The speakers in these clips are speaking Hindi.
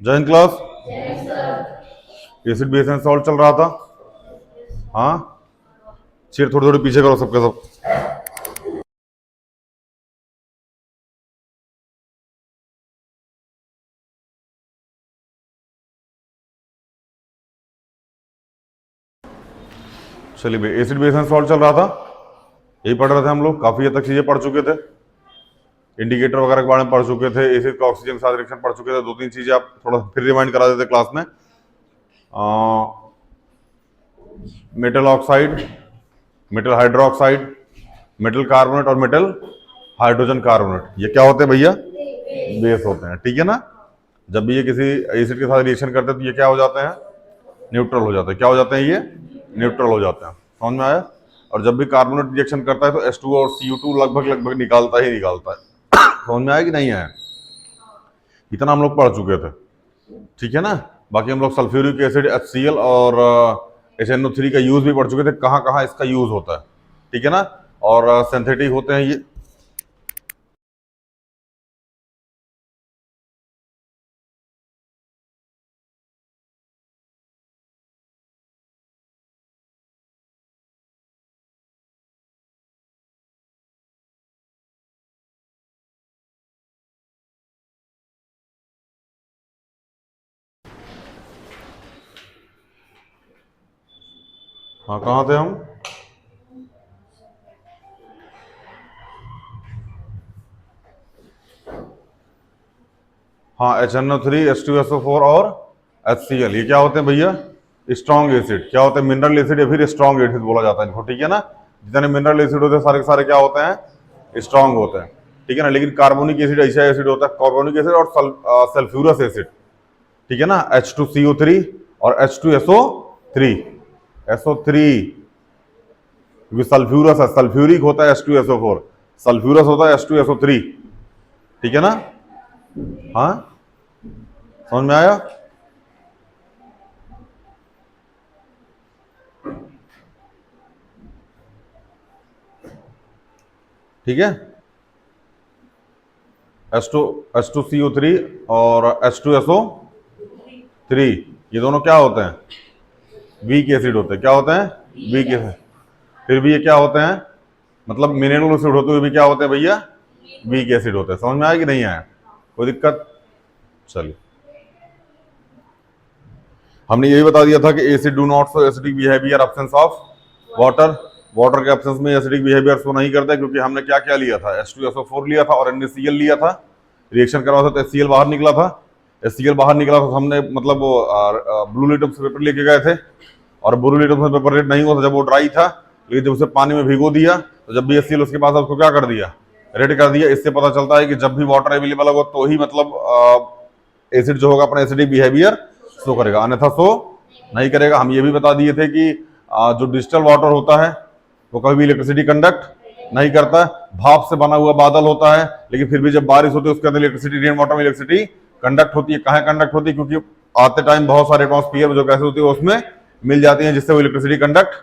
जय Hind class. Acid base and salt चल रहा था। हाँ, चेयर थोड़ी थोड़ी पीछे करो सबके सब। चलिए भाई, एसिड बेस एंड सॉल्ट चल रहा था, यही पढ़ रहे थे हम लोग। काफी हद तक चीजें पढ़ चुके थे, इंडिकेटर वगैरह के बारे में पढ़ चुके थे, एसिड का ऑक्सीजन के साथ रिएक्शन पढ़ चुके थे। दो तीन चीजें आप थोड़ा फिर रिमाइंड करा देते क्लास में। Metal oxide, metal hydroxide, metal carbonate और मेटल हाइड्रोजन कार्बोनेट, ये क्या होते हैं भैया? बेस होते हैं, ठीक है ना। जब भी ये किसी एसिड के साथ रिएक्शन करते हैं तो ये क्या हो जाते हैं? न्यूट्रल हो जाते हैं। क्या हो जाते हैं ये? न्यूट्रल हो जाते हैं। समझ में आया? और जब भी कार्बोनेट रिएक्शन करता है तो H2 और Cu2 लगभग लगभग निकालता ही निकालता है। समझ में आया कि नहीं आया? इतना हम लोग पढ़ चुके थे, ठीक है ना। बाकी हम लोग सल्फ्यूरिक एसिड HCl और HNO3 का यूज भी पढ़ चुके थे, कहाँ कहाँ इसका यूज होता है, ठीक है ना। और सिंथेटिक होते हैं ये। हाँ, कहाँ थे हम? हाँ, HNO3, H2SO4 और HCl, ये क्या होते हैं भैया? Strong acid. क्या होते हैं? मिनरल एसिड या फिर स्ट्रॉन्ग एसिड बोला जाता है इनको, ठीक है ना। जितने मिनरल एसिड होते हैं सारे के सारे क्या होते हैं? स्ट्रॉन्ग होते हैं, ठीक है ना। लेकिन कार्बोनिक एसिड ऐसा एसिड होता है, कार्बोनिक एसिड और सल्फ्यूरस एसिड, ठीक है ना। H2CO3 और H2SO3, SO3, क्योंकि सल्फ्यूरस है, सल्फ्यूरिक होता है H2SO4, सल्फ्यूरस होता है H2SO3, ठीक है ना। हाँ, समझ में आया? ठीक है। H2CO3 और H2SO3, ये दोनों क्या होते हैं? वीक एसिड होते हैं। क्या होते हैं? Weak acid. फिर भी ये क्या होते हैं? मतलब मिनरल एसिड होते हुए भी क्या होते हैं भैया? वीक एसिड होते हैं। समझ में आया कि नहीं आया? कोई दिक्कत? चलिए, हमने यही बता दिया था कि acid do not show acidic behaviour absence of water. Water के एब्सेंस में एसिडिक बिहेवियर शो नहीं करता, क्योंकि हमने क्या क्या लिया था? H2SO4 लिया था और NaCl लिया था। रिएक्शन करवा था तो HCl बाहर निकला था। HCl बाहर निकला तो हमने मतलब वो ब्लू लिटम से पेपर लेके गए थे, और ब्लू लिटम से पेपर रेड नहीं हुआ था जब वो ड्राई था। लेकिन जब उसे पानी में भिगो दिया तो जब भी HCl उसके पास उसको क्या कर दिया? रेड कर दिया। इससे पता चलता है कि जब भी वाटर अवेलेबल होगा तो ही मतलब एसिड जो होगा अपना एसिडिक बिहेवियर शो करेगा, अन्यथा शो नहीं करेगा। हम ये भी बता दिए थे कि जो डिजिटल वाटर होता है वो कभी भी इलेक्ट्रिसिटी कंडक्ट नहीं करता। भाप से बना हुआ बादल होता है, लेकिन फिर भी जब बारिश होती है उसके अंदर इलेक्ट्रिसिटी, रेन वाटर में इलेक्ट्रिसिटी कंडक्ट होती है। कहाँ कंडक्ट होती है? क्योंकि आते टाइम बहुत सारे एटमॉस्फेयर में जो गैसें होती है उसमें मिल जाती हैं, जिससे वो इलेक्ट्रिसिटी कंडक्ट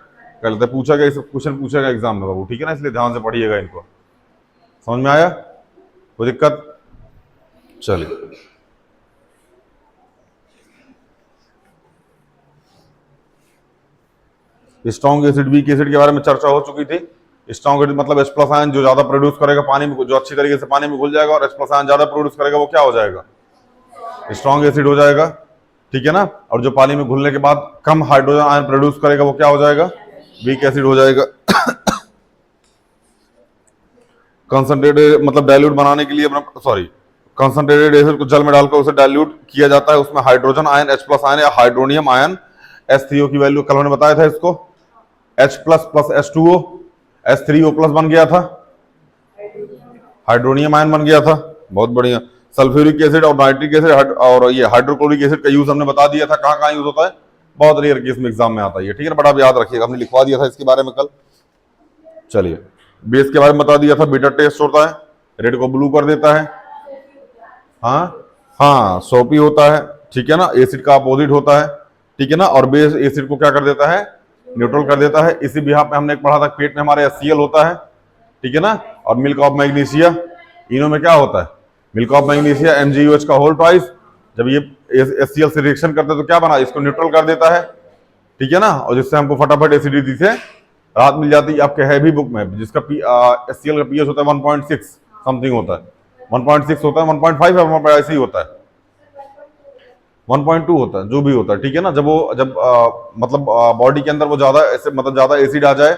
कर लेते हैं। पूछा गया, क्वेश्चन पूछेगा एग्जाम में बाबू, ठीक है ना। इसलिए ध्यान से पढ़िएगा इनको। समझ में आया? कोई दिक्कत? चलिए, स्ट्रॉन्ग एसिड वीक एसिड के बारे में चर्चा हो चुकी थी। स्ट्रॉन्ग एसिड मतलब H प्लस आयन जो ज्यादा प्रोड्यूस करेगा पानी में, जो अच्छी तरीके से पानी में घुल जाएगा, और H प्लस आयन ज्यादा प्रोड्यूस करेगा वो क्या हो जाएगा? स्ट्रॉन्ग एसिड हो जाएगा, ठीक है ना। और जो पानी में घुलने के बाद कम हाइड्रोजन आयन प्रोड्यूस करेगा वो क्या हो जाएगा? वीक एसिड हो जाएगा। कंसंट्रेटेड मतलब डाइल्यूट बनाने के लिए कंसंट्रेटेड एसिड को जल में डालकर उसे डाइल्यूट किया जाता है। उसमें hydrogen ion H plus ion या हाइड्रोनियम आयन H3O की वैल्यू कल मैंने बताया था इसको, H plus plus H2O, H3O plus बन गया था, हाइड्रोनियम आयन बन गया था। बहुत बढ़िया। सल्फ्यूरिक एसिड और नाइट्रिक एसिड और ये हाइड्रोक्लोरिक एसिड का यूज हमने बता दिया था, कहाँ कहाँ यूज होता है। बहुत रेयर केस में एग्जाम में आता है, ठीक है ना। बड़ा याद रखिएगा, हमने लिखवा दिया था इसके बारे में कल। चलिए, बेस के बारे में बता दिया था। बीटा टेस्ट होता है, रेड को ब्लू कर देता है। हाँ हाँ, सोपी होता है, ठीक है ना। एसिड का अपोजिट होता है, ठीक है ना। और बेस एसिड को क्या कर देता है? न्यूट्रल कर देता है। इसी बिहाफ पे हमने एक पढ़ा था, पेट में हमारे HCl होता है, ठीक है ना। और मिल्क ऑफ मैग्नीशिया, इनो में क्या होता है? मिल्क ऑफ मैग्नीशिया MgOH का होल ट्वाइस, जब ये HCl से रिएक्शन करता है तो क्या बना, इसको न्यूट्रल कर देता है, ठीक है ना, और जिससे हमको फटाफट एसिडिटी से राहत मिल जाती है। आपके है भी बुक में, जिसका HCl का pH होता है 1.6 समथिंग होता है, 1.6 होता है, 1.5 है, 1.5 ऐसे ही होता है, 1.2 होता है, जो भी होता है, ठीक है ना। जब मतलब बॉडी के अंदर वो ज्यादा ऐसे मतलब ज्यादा एसिड आ जाए,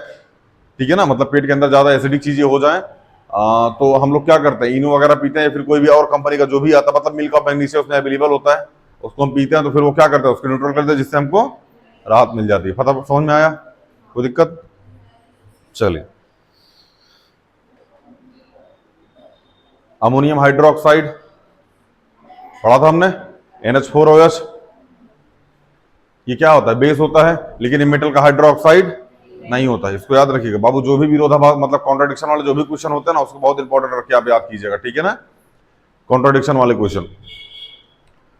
ठीक है ना, मतलब पेट के अंदर ज्यादा एसिडिक चीजें हो जाए, तो हम लोग क्या करते हैं, इनो वगैरह पीते हैं, फिर कोई भी और कंपनी का जो भी आता है, मतलब मिल्क ऑफ मैग्नीशिया उसमें अवेलेबल होता है, उसको हम पीते हैं, तो फिर वो क्या करते हैं, उसको न्यूट्रल करते हैं, जिससे हमको राहत मिल जाती है। फटाफट समझ में आया, कोई दिक्कत? चलिए, अमोनियम हाइड्रोक्साइड पढ़ा था हमने, NH4OH, ये क्या होता है, बेस होता है, लेकिन ये मेटल का हाइड्रोक्साइड नहीं होता है, इसको याद रखिएगा बाबू। जो भी विरोधाभास मतलब कॉन्ट्राडिक्शन वाले जो भी क्वेश्चन होते हैं ना, उसको बहुत इंपॉर्टेंट रख के आप याद कीजिएगा, ठीक है ना, कॉन्ट्राडिक्शन वाले क्वेश्चन।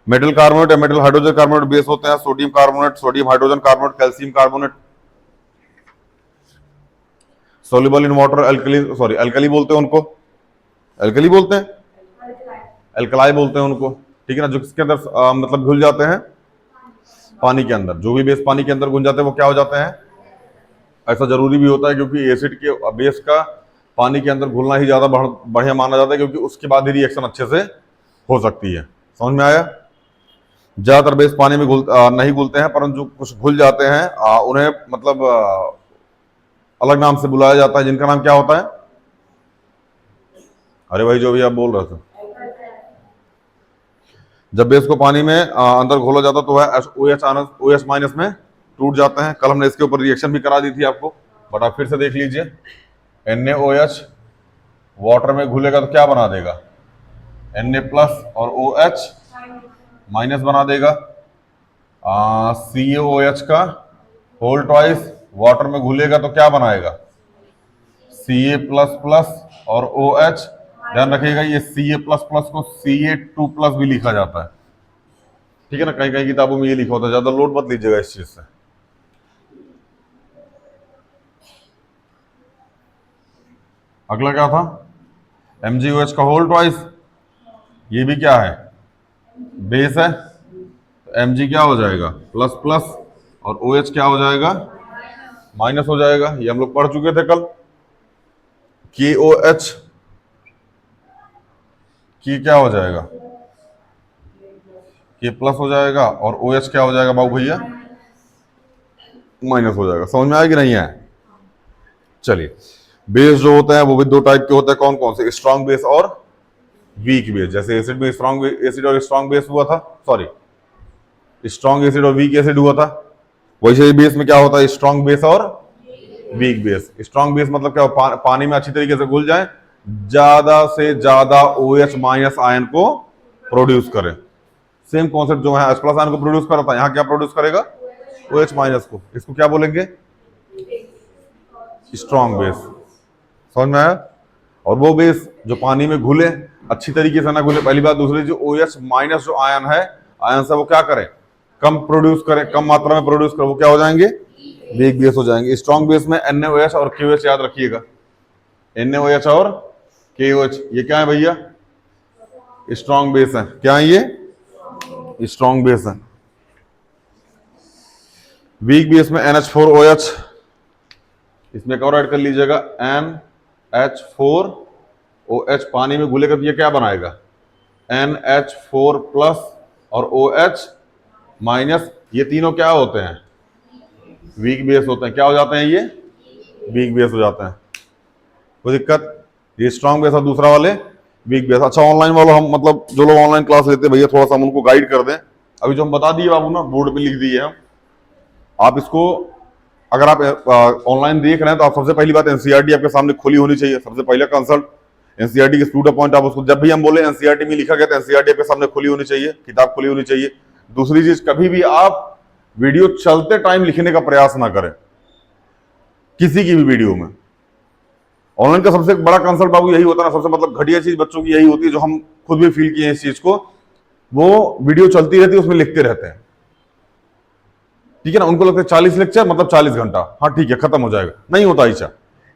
मेटल कार्बोनेट या मेटल हाइड्रोजन कार्बोनेट बेस होते हैं, sodium carbonate, sodium hydrogen carbonate, calcium carbonate. Soluble in water, alkali, sorry alkali बोलते हैं उनको, अल्कली बोलते हैं, अल्कलाई बोलते हैं उनको, ठीक है ना, जो किसके अंदर मतलब घुल जाते हैं, पानी के अंदर। जो भी बेस पानी के अंदर घुल जाते हैं वो क्या हो जाते हैं, ऐसा जरूरी भी होता है, क्योंकि एसिड के बेस का पानी के अंदर घुलना ही ज्यादा बढ़िया माना जाता है, क्योंकि उसके बाद ही रिएक्शन अच्छे से हो सकती है। समझ में आया? ज्यादातर बेस पानी में नहीं घुलते हैं, परंतु जो कुछ घुल जाते हैं उन्हें मतलब अलग नाम से बुलाया जाता है, जिनका नाम क्या होता है? अरे भाई जो भी आप बोल रहे थे, जब बेस को पानी में अंदर घोला जाता तो वह OH माइनस में टूट जाते हैं। कल हमने इसके ऊपर रिएक्शन भी करा दी थी आपको, बट आप फिर से देख लीजिए। NaOH वाटर में घुलेगा तो क्या बना देगा, Na+ और OH माइनस बना देगा। CaOH का होल ट्वाइस वाटर में घुलेगा तो क्या बनाएगा, Ca++ और OH। ध्यान रखिएगा ये Ca++ को Ca2+ भी लिखा जाता है, ठीक है ना, कहीं कहीं किताबों में ये लिखा होता है, ज्यादा लोड मत लीजिएगा इस चीज से। अगला क्या था, MgOH का होल ट्वाइस, ये भी क्या है, बेस है, तो Mg क्या हो जाएगा, प्लस और OH क्या हो जाएगा, माइनस हो जाएगा। ये हम लोग पढ़ चुके थे कल। KOH की क्या हो जाएगा, K+ हो जाएगा, और OH क्या हो जाएगा बाबू भैया, माइनस हो जाएगा। समझ में आया कि नहीं है? चलिए, बेस जो होता है वो भी दो टाइप के होते हैं, कौन कौन से, स्ट्रॉन्ग बेस और वीक बेस। जैसे एसिड में स्ट्रॉन्ग एसिड और स्ट्रॉन्ग बेस हुआ था, सॉरी स्ट्रॉन्ग एसिड और वीक एसिड हुआ था, वैसे ही बेस में क्या होता है, स्ट्रॉन्ग बेस और वीक बेस। स्ट्रॉन्ग बेस मतलब क्या, पानी में अच्छी तरीके से घुल जाए, ज्यादा से ज्यादा OH माइनस आयन को प्रोड्यूस करे। सेम कॉन्सेप्ट जो है H+ आयन को प्रोड्यूस कर रहा था, यहाँ क्या प्रोड्यूस करेगा, OH माइनस को। इसको क्या बोलेंगे, स्ट्रॉन्ग बेस। समझ में आया? और वो बेस जो पानी में घुले, अच्छी तरीके से ना घुले, पहली बात। दूसरी जो OH माइनस जो आयन है, आयन से वो क्या करे, कम प्रोड्यूस करे, कम मात्रा में प्रोड्यूस करे, वो क्या हो जाएंगे, वीक बेस हो जाएंगे। स्ट्रॉन्ग बेस में NaOH और KOH याद रखिएगा, NaOH और KOH ये क्या है भैया, स्ट्रॉन्ग बेस है। क्या है ये, स्ट्रॉन्ग बेस है। वीक बेस में NH4OH, इसमें एक और ऐड कर लीजिएगा, NH4OH पानी में घुलेगा तो ये क्या बनाएगा, NH4+ और OH माइनस। ये तीनों क्या होते हैं, वीक बेस होते हैं। क्या हो जाते हैं ये, वीक बेस हो जाते हैं। कोई दिक्कत? ये स्ट्रॉन्ग बेस और दूसरा वाले वीक बेस। अच्छा, ऑनलाइन वालों हम मतलब जो लोग ऑनलाइन क्लास लेते हैं भैया, थोड़ा सा हम उनको गाइड कर दें। अभी जो हम बता दिए बाबू ना, बोर्ड पे लिख दिए हम, आप इसको अगर आप ऑनलाइन देख रहे हैं तो आप सबसे पहली बात एनसीईआरटी आपके सामने खुली होनी चाहिए। सबसे पहले कंसल्ट एनसीईआरटी के स्टूडेंट पॉइंट। आप उसको जब भी हम बोले एनसीईआरटी में लिखा गया तो एनसीईआरटी आपके सामने खुली होनी चाहिए, किताब खुली होनी चाहिए। दूसरी चीज, कभी भी आप वीडियो चलते टाइम लिखने का प्रयास ना करें किसी की भी वीडियो में। ऑनलाइन का सबसे बड़ा कंसल्ट बाबू यही होता है ना, सबसे मतलब घटिया चीज बच्चों की यही होती है, जो हम खुद भी फील किए हैं इस चीज को। वो वीडियो चलती रहती है, उसमें लिखते रहते हैं, ठीक है ना। उनको लगता है 40 लेक्चर मतलब 40 घंटा, हाँ ठीक है खत्म हो जाएगा। नहीं होता ऐसा।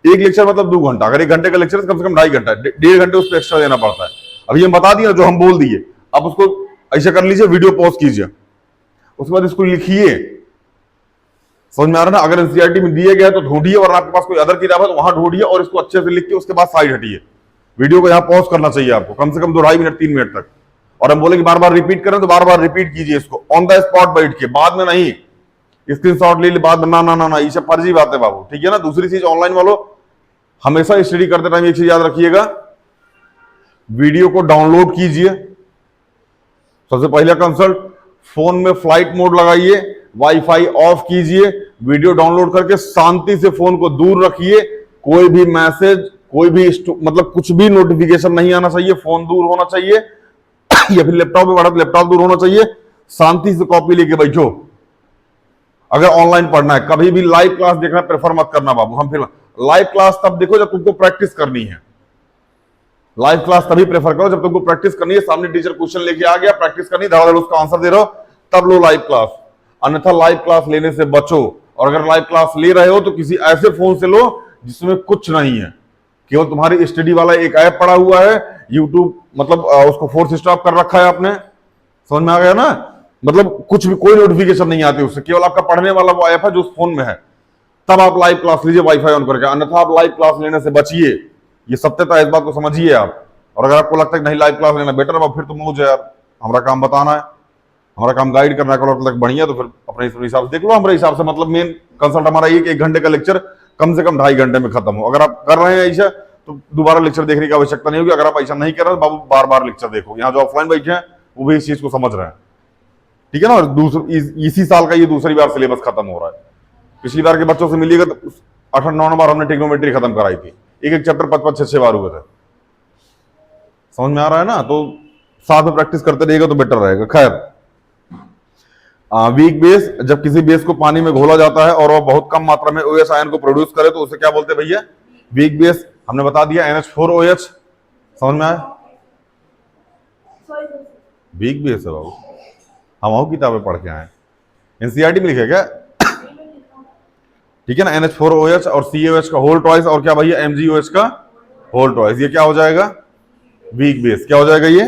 एक लेक्चर मतलब 2 घंटा, अगर 1 घंटे का लेक्चर कम से कम 2.5 घंटा, 1.5 घंटे उस पर एक्स्ट्रा देना पड़ता है। अभी हम बता दिए जो हम बोल दिए, आप उसको ऐसा कर लीजिए, वीडियो पॉज कीजिए, उसके बाद इसको लिखिए। समझ में आ रहा है ना? अगर एनसीईआरटी में दिए गए तो ढूंढिए, और आपके पास कोई अदर किताब है तो वहां ढूंढिए और इसको अच्छे से लिख के उसके बाद साइड हटिए। वीडियो को यहां पॉज करना चाहिए आपको, कम से कम 2 ढाई मिनट 3 मिनट तक। और हम बोले कि बार बार रिपीट करें तो बार बार रिपीट कीजिए इसको, ऑन द स्पॉट बैठ के, बाद में नहीं स्क्रीनशॉट ले ले बाद में, ना ना ना ना, ये सब फर्जी बात है बाबू, ठीक है ना? दूसरी चीज, ऑनलाइन वालों हमेशा स्टडी करते टाइम एक चीज याद रखिएगा, वीडियो को डाउनलोड कीजिए। सबसे पहला कंसल्ट, फोन में फ्लाइट मोड लगाइए, वाईफाई ऑफ कीजिए, वीडियो डाउनलोड करके शांति से फोन को दूर रखिए। कोई भी मैसेज, कोई भी मतलब कुछ भी नोटिफिकेशन नहीं आना चाहिए, फोन दूर होना चाहिए या फिर लैपटॉप में पढ़ा तो लैपटॉप दूर होना चाहिए। शांति से कॉपी लेके बैठो। अगर ऑनलाइन पढ़ना है, कभी भी लाइव क्लास देखना प्रेफर मत करना बाबू। हम फिर लाइव क्लास तब देखो जब तुमको प्रैक्टिस करनी है। लाइव क्लास तभी प्रेफर करो जब तुमको प्रैक्टिस करनी है, सामने टीचर क्वेश्चन लेके आ गया, प्रैक्टिस करनी, धड़ाधड़ उसका आंसर दे रहे हो, तब लो लाइव क्लास। अन्यथा लाइव क्लास लेने से बचो। और अगर लाइव क्लास ले रहे हो तो किसी ऐसे फोन से लो जिसमें कुछ नहीं है, केवल तुम्हारी स्टडी वाला एक ऐप पड़ा हुआ है, यूट्यूब, मतलब उसको फोर्स स्टॉप कर रखा है आपने। समझ में आ गया ना? मतलब कुछ भी, कोई नोटिफिकेशन नहीं आती उससे, केवल आपका पढ़ने वाला वो ऐप है जो उस फोन में है। तब आप लाइव क्लास लीजिए वाईफाई ऑन करके, अन्यथा आप लाइव क्लास लेने से बचिए। ये सत्यता है, इस बात को समझिए आप। और अगर आपको लगता है कि नहीं लाइव क्लास लेना बेटर है, फिर तो मुझे यार, हमारा काम बताना है, हमारा काम गाइड करना है, तक बढ़िया, तो फिर अपने हिसाब से देख लो। हमारे हिसाब से मतलब मेन कंसल्ट हमारा ये कि 1 घंटे का लेक्चर कम से कम 2.5 घंटे में खत्म हो। अगर आप कर रहे हैं ऐसा तो दोबारा लेक्चर देखने की आवश्यकता नहीं होगी। अगर आप ऐसा नहीं कर रहे तो बाबू बार बार लेक्चर देखो। यहाँ जो ऑफलाइन बैठे हैं वो भी इस चीज को समझ रहे हैं, ठीक है ना? और इसी साल का ये दूसरी बार सिलेबस खत्म हो रहा है। पिछली बार के बच्चों से मिलिएगा तो 8-9 बार हमने ट्रिग्नोमेट्री खत्म कराई थी, एक चैप्टर 5-6 बार हुए थे। समझ में आ रहा है ना? तो साथ में प्रैक्टिस करते रहिएगा तो बेटर रहेगा। खैर, वीक बेस, जब किसी बेस को पानी में घोला जाता है और वह बहुत कम मात्रा में OH आयन को प्रोड्यूस करे तो उसे क्या बोलते हैं भैया? Weak base. हमने बता दिया NH4OH। समझ में आया? वीक बेस है बाबू, हम और किताबें पढ़ के आए, एनसीईआरटी में लिखे क्या? ठीक है ना? NH4OH और CaOH का होल ट्वाइस, और क्या भैया? MgOH का होल ट्वाइस। ये क्या हो जाएगा? Weak base. क्या हो जाएगा ये?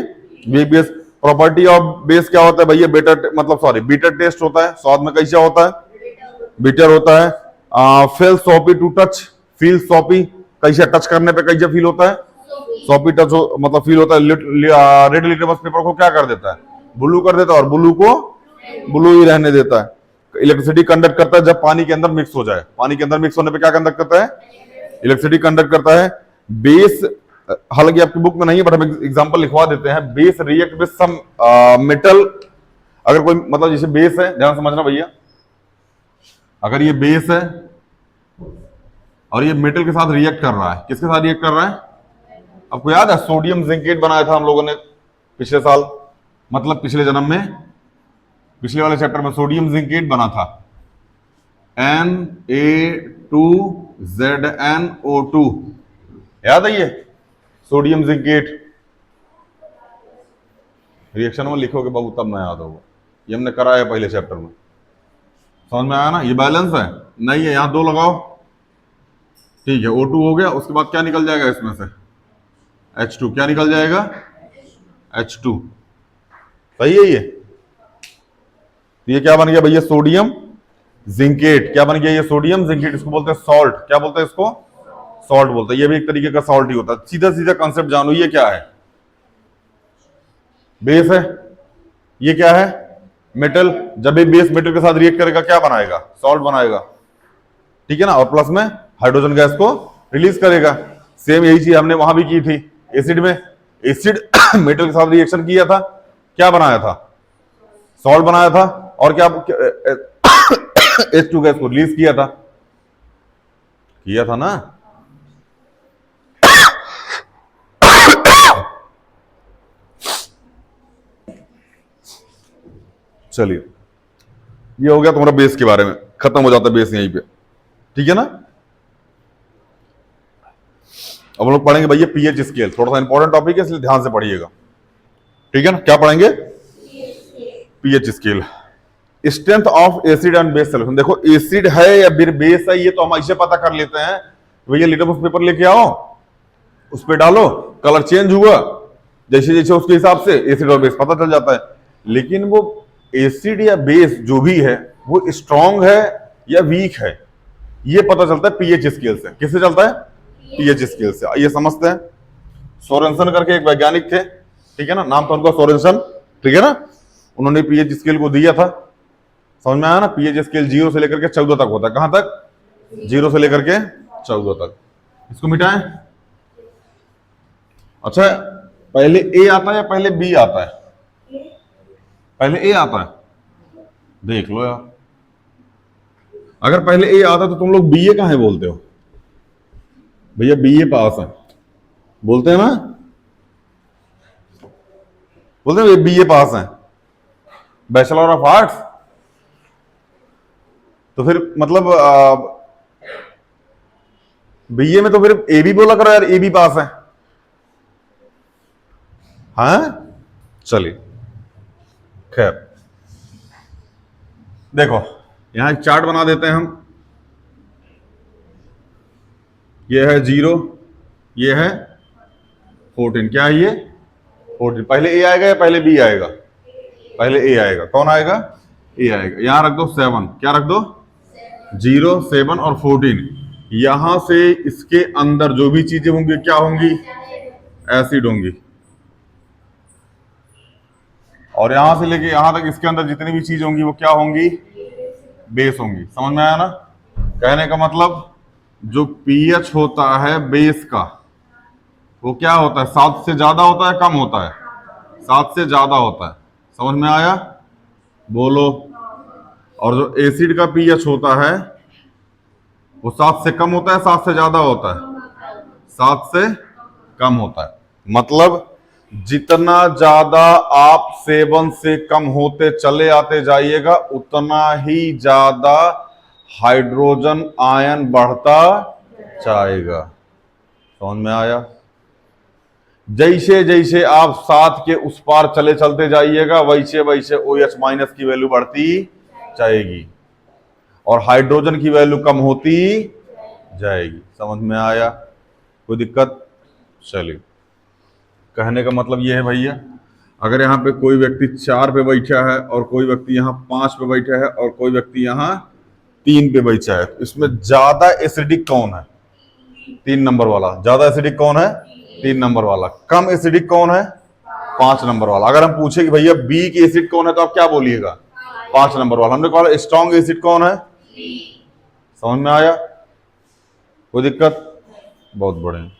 Weak base. Property of base क्या होता है भैया? बीटर टेस्ट होता है। स्वाद में कैसा होता है? बीटर होता है। Feel soapy to touch, feel soapy, कैसे टच करने पे कैसा फील होता है? सॉपी टच मतलब फील होता है। रेड लिटमस पेपर को क्या कर देता है? ब्लू कर देता है, और ब्लू को ब्लू ही रहने देता है। इलेक्ट्रिसिटी कंडक्ट करता है जब पानी के अंदर मिक्स हो जाए। पानी के अंदर मिक्स होने पे क्या कंडक्ट करता है? इलेक्ट्रिसिटी कंडक्ट करता है। बेस, हालांकि आपकी बुक में नहीं है बट हम एग्जांपल लिखवा देते हैं। Base react with some metal. अगर कोई, मतलब जैसे बेस है, ध्यान समझना भैया, अगर ये बेस है और ये मेटल के साथ रिएक्ट कर रहा है, किसके साथ रिएक्ट कर रहा है? आपको याद है सोडियम जिंकेट बनाया था हम लोगों ने पिछले साल, मतलब पिछले जन्म में, पिछले वाले चैप्टर में सोडियम जिंकेट बना था। Na2ZnO2, याद है ये सोडियम जिंकेट? रिएक्शन में लिखोगे बाबू तब ना याद होगा, ये हमने करा है पहले चैप्टर में। समझ में आया ना? ये बैलेंस है, नहीं है, यहां 2 लगाओ, ठीक है। O2 हो गया, उसके बाद क्या निकल जाएगा इसमें से? H2। क्या निकल जाएगा? H2। सही है ये क्या बन गया भैया? Sodium zincate. क्या बन गया ये? Sodium zincate. इसको बोलते हैं सॉल्ट। क्या बोलते हैं इसको? सॉल्ट बोलते हैं। ये भी एक तरीके का सॉल्ट ही होता है। सीधा सीधा कंसेप्ट जानो, ये क्या है? बेस है। ये क्या है? मेटल। जब भी बेस मेटल के साथ रिएक्ट करेगा क्या बनाएगा? सॉल्ट बनाएगा, ठीक है ना? और प्लस में हाइड्रोजन गैस को रिलीज करेगा। सेम यही चीज हमने वहां भी की थी एसिड में। एसिड मेटल के साथ रिएक्शन किया था, क्या बनाया था? सॉल्ट बनाया था। और क्या H2 गैस को रिलीज किया था ना? चलिए, ये हो गया तुम्हारा बेस के बारे में, खत्म हो जाता है बेस यहीं पे, ठीक है ना? अब हम लोग पढ़ेंगे भैया पीएच स्केल। थोड़ा सा इंपॉर्टेंट टॉपिक है इसलिए ध्यान से पढ़िएगा, ठीक है ना? क्या पढ़ेंगे? PH scale. Strength of acid and base solution. देखो एसिड है या फिर बेस है ये तो हम ऐसे पता कर लेते हैं। भैया लिटमस पेपर लेके आओ, उस पर डालो, कलर चेंज हुआ जैसे जैसे उसके हिसाब से एसिड और बेस पता चल जाता है। लेकिन वो एसिड या बेस जो भी है वो स्ट्रांग है या वीक है, ये पता चलता है पीएच स्केल से। किससे चलता है? पीएच स्केल से। आइए समझते हैं। सोरेनसन करके एक वैज्ञानिक थे, ठीक है ना, नाम था उनका सोरेनसन, ठीक है ना। उन्होंने पीएच स्केल को दिया था, समझ में आया ना। पीएच स्केल 0 से लेकर के 14 तक होता है। कहां तक? 0 से लेकर के 14 तक। इसको मिटाएं। अच्छा, पहले ए आता है या पहले बी आता है? पहले ए आता है, देख लो यार। अगर पहले ए आता तो तुम लोग बीए कहां बोलते हो? भैया बीए पास है बोलते हैं ना, बोलते हैं बीए पास है, बैचलर ऑफ आर्ट्स। तो फिर मतलब बीए में तो फिर ए भी बोला करो यार, ए भी पास है। हाँ चलिए, खैर देखो यहां एक चार्ट बना देते हैं हम। ये है 0, ये है 14। क्या है ये? 14। पहले ए आएगा या पहले बी आएगा? पहले ए आएगा। कौन आएगा? ए आएगा। यहां रख दो 7। क्या रख दो? 0, 7 और 14। यहां से इसके अंदर जो भी चीजें होंगी क्या होंगी? एसिड होंगी। और यहां से लेके यहां तक इसके अंदर जितनी भी चीज होंगी वो क्या होंगी? बेस होंगी। समझ में आया ना? कहने का मतलब जो पीएच होता है बेस का वो क्या होता है? 7 से ज्यादा होता है, कम होता है? 7 से ज्यादा होता है। समझ में आया? बोलो। और जो एसिड का पीएच होता है वो 7 से कम होता है, 7 से ज्यादा होता है? 7 से कम होता है। मतलब जितना ज्यादा आप 7 से कम होते चले आते जाइएगा उतना ही ज्यादा हाइड्रोजन आयन बढ़ता जाएगा। समझ में आया? जैसे जैसे आप 7 के उस पार चलते जाइएगा वैसे वैसे OH माइनस की वैल्यू बढ़ती जाएगी और हाइड्रोजन की वैल्यू कम होती जाएगी। समझ में आया? कोई दिक्कत? चलिए, कहने का मतलब ये है भैया, अगर यहाँ पे कोई व्यक्ति 4 पे बैठा है और कोई व्यक्ति यहाँ 5 पे बैठा है और कोई व्यक्ति यहाँ 3 पे बैठा है, इसमें ज्यादा एसिडिक कौन है? 3 नंबर वाला। ज्यादा एसिडिक कौन है? 3 नंबर वाला। कम एसिडिक कौन है? 5 नंबर वाला। अगर हम पूछे कि भैया बी की एसिड कौन है तो आप क्या बोलिएगा? 5 नंबर वाला। हमने कहा स्ट्रॉन्ग एसिड कौन है? समझ में आया? कोई दिक्कत? बहुत बढ़िया।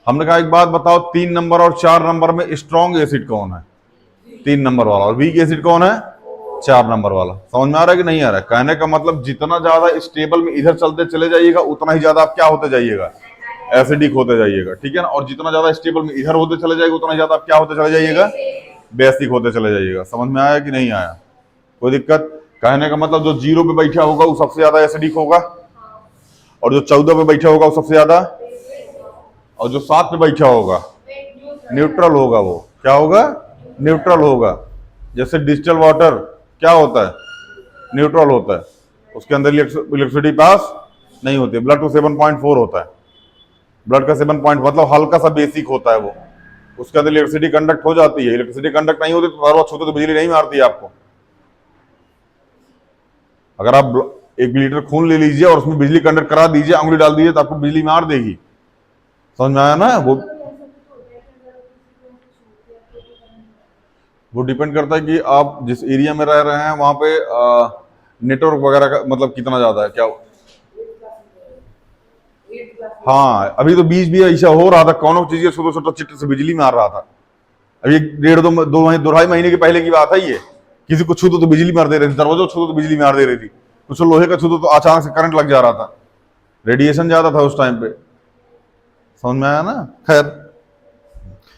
हमने कहा एक बात बताओ, 3 नंबर और 4 नंबर में स्ट्रॉन्ग एसिड कौन है? 3 नंबर वाला। और वीक एसिड कौन है? 4 नंबर वाला। समझ में आ रहा है कि नहीं आ रहा है? कहने का मतलब जितना ज्यादा स्टेबल में इधर चलते चले जाइएगा उतना ही ज्यादा आप क्या होते जाइएगा? एसिडिक होते जाइएगा, ठीक है ना। और जितना ज्यादा स्टेबल में इधर होते चले जाएगा उतना ही ज्यादा आप क्या होते चले जाइएगा? बेसिक होते चले जाइएगा। समझ में आया कि नहीं आया? कोई दिक्कत? कहने का मतलब जो 0 पे बैठा होगा वो सबसे ज्यादा एसिडिक होगा और जो 14 पे बैठा होगा वो सबसे ज्यादा, और जो 7 पे बैठा होगा न्यूट्रल होगा। वो क्या होगा? न्यूट्रल होगा। जैसे डिस्टिल वाटर क्या होता है? न्यूट्रल होता है, उसके अंदर इलेक्ट्रिसिटी पास नहीं होती। ब्लड तो 7.4 होता है। ब्लड का 7 पॉइंट मतलब हल्का सा बेसिक होता है वो, उसके अंदर इलेक्ट्रिसिटी कंडक्ट हो जाती है। इलेक्ट्रिसिटी कंडक्ट नहीं होती तो हर वक्त छूते तो बिजली नहीं मारती है आपको। अगर आप 1 लीटर खून ले लीजिए और उसमें बिजली कंडक्ट करा दीजिए, उंगली डाल दीजिए तो आपको बिजली मार देगी। समझ में आया ना? वो डिपेंड करता है कि आप जिस एरिया में रह रहे हैं वहां पे नेटवर्क वगैरह का मतलब कितना ज्यादा है क्या। हाँ, अभी तो बीच भी ऐसा हो रहा था, कौन चीज छोटा छोटा चिट्टे से बिजली मार रहा था। अभी 1.5-2 महीने के पहले की बात है ये। किसी को छू दो तो बिजली मार दे रही थी, दरवाजा छू दो तो बिजली मार दे रही थी, कुछ लोहे का छू दो तो अचानक से करंट लग जा रहा था। रेडिएशन ज्यादा था उस टाइम पे। समझ में आया ना? खैर,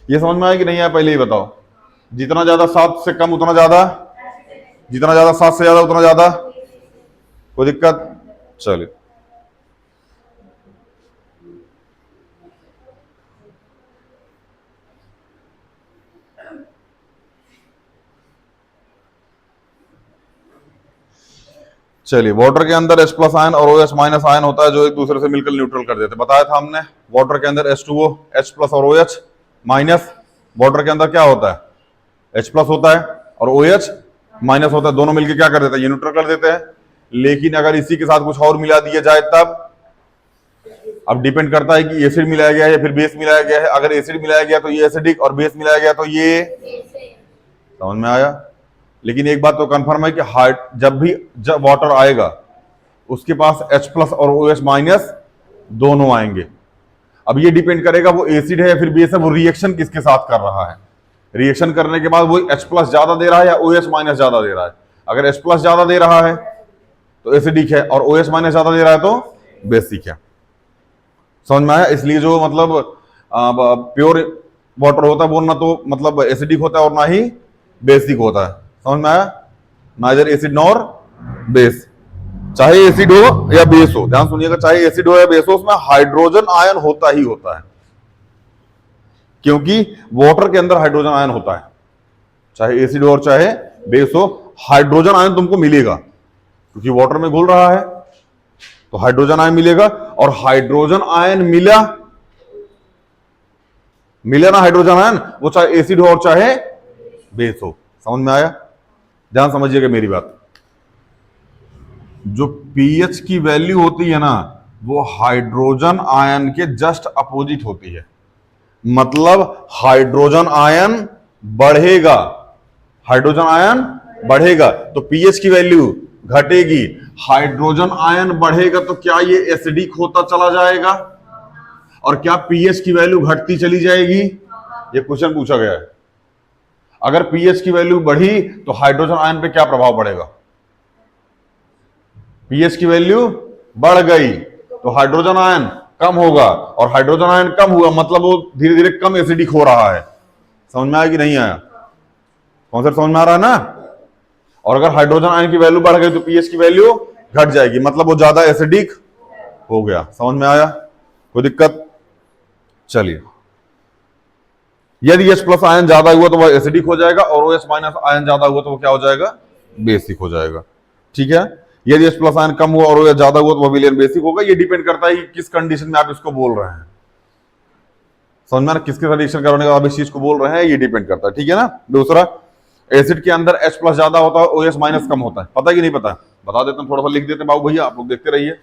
ये समझ में आया कि नहीं आया पहले ही बताओ। जितना ज्यादा 7 से कम उतना ज्यादा, जितना ज्यादा 7 से ज्यादा उतना ज्यादा। कोई दिक्कत? चलिए, चलिए। वाटर के अंदर H+ आयन और OH माइनस आयन होता है जो एक दूसरे से मिलकर न्यूट्रल कर देते हैं। बताया था हमने, वाटर के अंदर H2O H+ और OH माइनस। वाटर के अंदर क्या होता है? H+ होता है और OH माइनस होता है, दोनों मिलकर क्या कर देते हैं, ये न्यूट्रल कर देते हैं। लेकिन अगर इसी के साथ कुछ और मिला दिया जाए तब, अब डिपेंड करता है कि एसिड मिलाया गया है या फिर बेस मिलाया गया है। अगर एसिड मिलाया गया तो ये एसिडिक और बेस मिलाया गया तो ये, समझ में आया। लेकिन एक बात तो कंफर्म है कि जब वाटर आएगा उसके पास H+ और OH माइनस दोनों आएंगे। अब ये डिपेंड करेगा वो एसिड है या फिर बेस है, वो रिएक्शन किसके साथ कर रहा है। रिएक्शन करने के बाद वो H+ ज्यादा दे रहा है या OH माइनस ज्यादा दे रहा है। अगर H+ ज्यादा दे रहा है तो एसिडिक है और OH माइनस ज्यादा दे रहा है तो बेसिक है। समझ में आया। इसलिए जो मतलब प्योर वाटर होता है वो ना तो मतलब एसिडिक होता है और ना ही बेसिक होता है। समझ में आया। नाइदर एसिड नॉर बेस, चाहे एसिड हो या बेस हो, ध्यान सुनिएगा, चाहे एसिड हो या बेस हो, उसमें हाइड्रोजन आयन होता ही होता है, क्योंकि वाटर के अंदर हाइड्रोजन आयन होता है। चाहे एसिड हो और चाहे बेस हो, हाइड्रोजन आयन तुमको मिलेगा, क्योंकि वाटर में घुल रहा है तो हाइड्रोजन आयन मिलेगा। और हाइड्रोजन आयन मिला ना हाइड्रोजन आयन, वो चाहे एसिड हो और चाहे बेस हो। समझ में आया। ध्यान समझिएगा मेरी बात। जो पीएच की वैल्यू होती है ना, वो हाइड्रोजन आयन के जस्ट अपोजिट होती है। मतलब हाइड्रोजन आयन बढ़ेगा, हाइड्रोजन आयन बढ़ेगा तो पीएच की वैल्यू घटेगी। हाइड्रोजन आयन बढ़ेगा तो क्या ये एसिडिक होता चला जाएगा, और क्या पीएच की वैल्यू घटती चली जाएगी। ये क्वेश्चन पूछा गया है। अगर पीएच की वैल्यू बढ़ी तो हाइड्रोजन आयन पे क्या प्रभाव पड़ेगा। पीएच की वैल्यू बढ़ गई तो हाइड्रोजन आयन कम होगा, और हाइड्रोजन आयन कम हुआ मतलब वो धीरे धीरे कम एसिडिक हो रहा है। समझ में आया कि नहीं आया। कॉन्सेप्ट समझ में आ रहा है ना। और अगर हाइड्रोजन आयन की वैल्यू बढ़ गई तो पीएच की वैल्यू घट जाएगी, मतलब वो ज्यादा एसिडिक हो गया। समझ में आया, कोई दिक्कत। चलिए, यदि H+ आयन ज्यादा हुआ तो वह एसिडिक हो जाएगा, और OH माइनस आयन ज्यादा हुआ तो वो क्या हो जाएगा, बेसिक हो जाएगा। ठीक है। यदि H+ आयन कम हुआ और OH ज्यादा हुआ तो वह विलेन बेसिक होगा। ये डिपेंड करता है कि किस कंडीशन में आप इसको बोल रहे हैं। समझ में, किसके कंडीशन करने का आप इस चीज को बोल रहे हैं, ये डिपेंड करता है। ठीक है ना। दूसरा, एसिड के अंदर H+ ज्यादा होता है, OH माइनस कम होता है। पता कि नहीं पता, बता देते हैं, थोड़ा सा लिख देते हैं बाबू भैया, आप लोग देखते रहिए।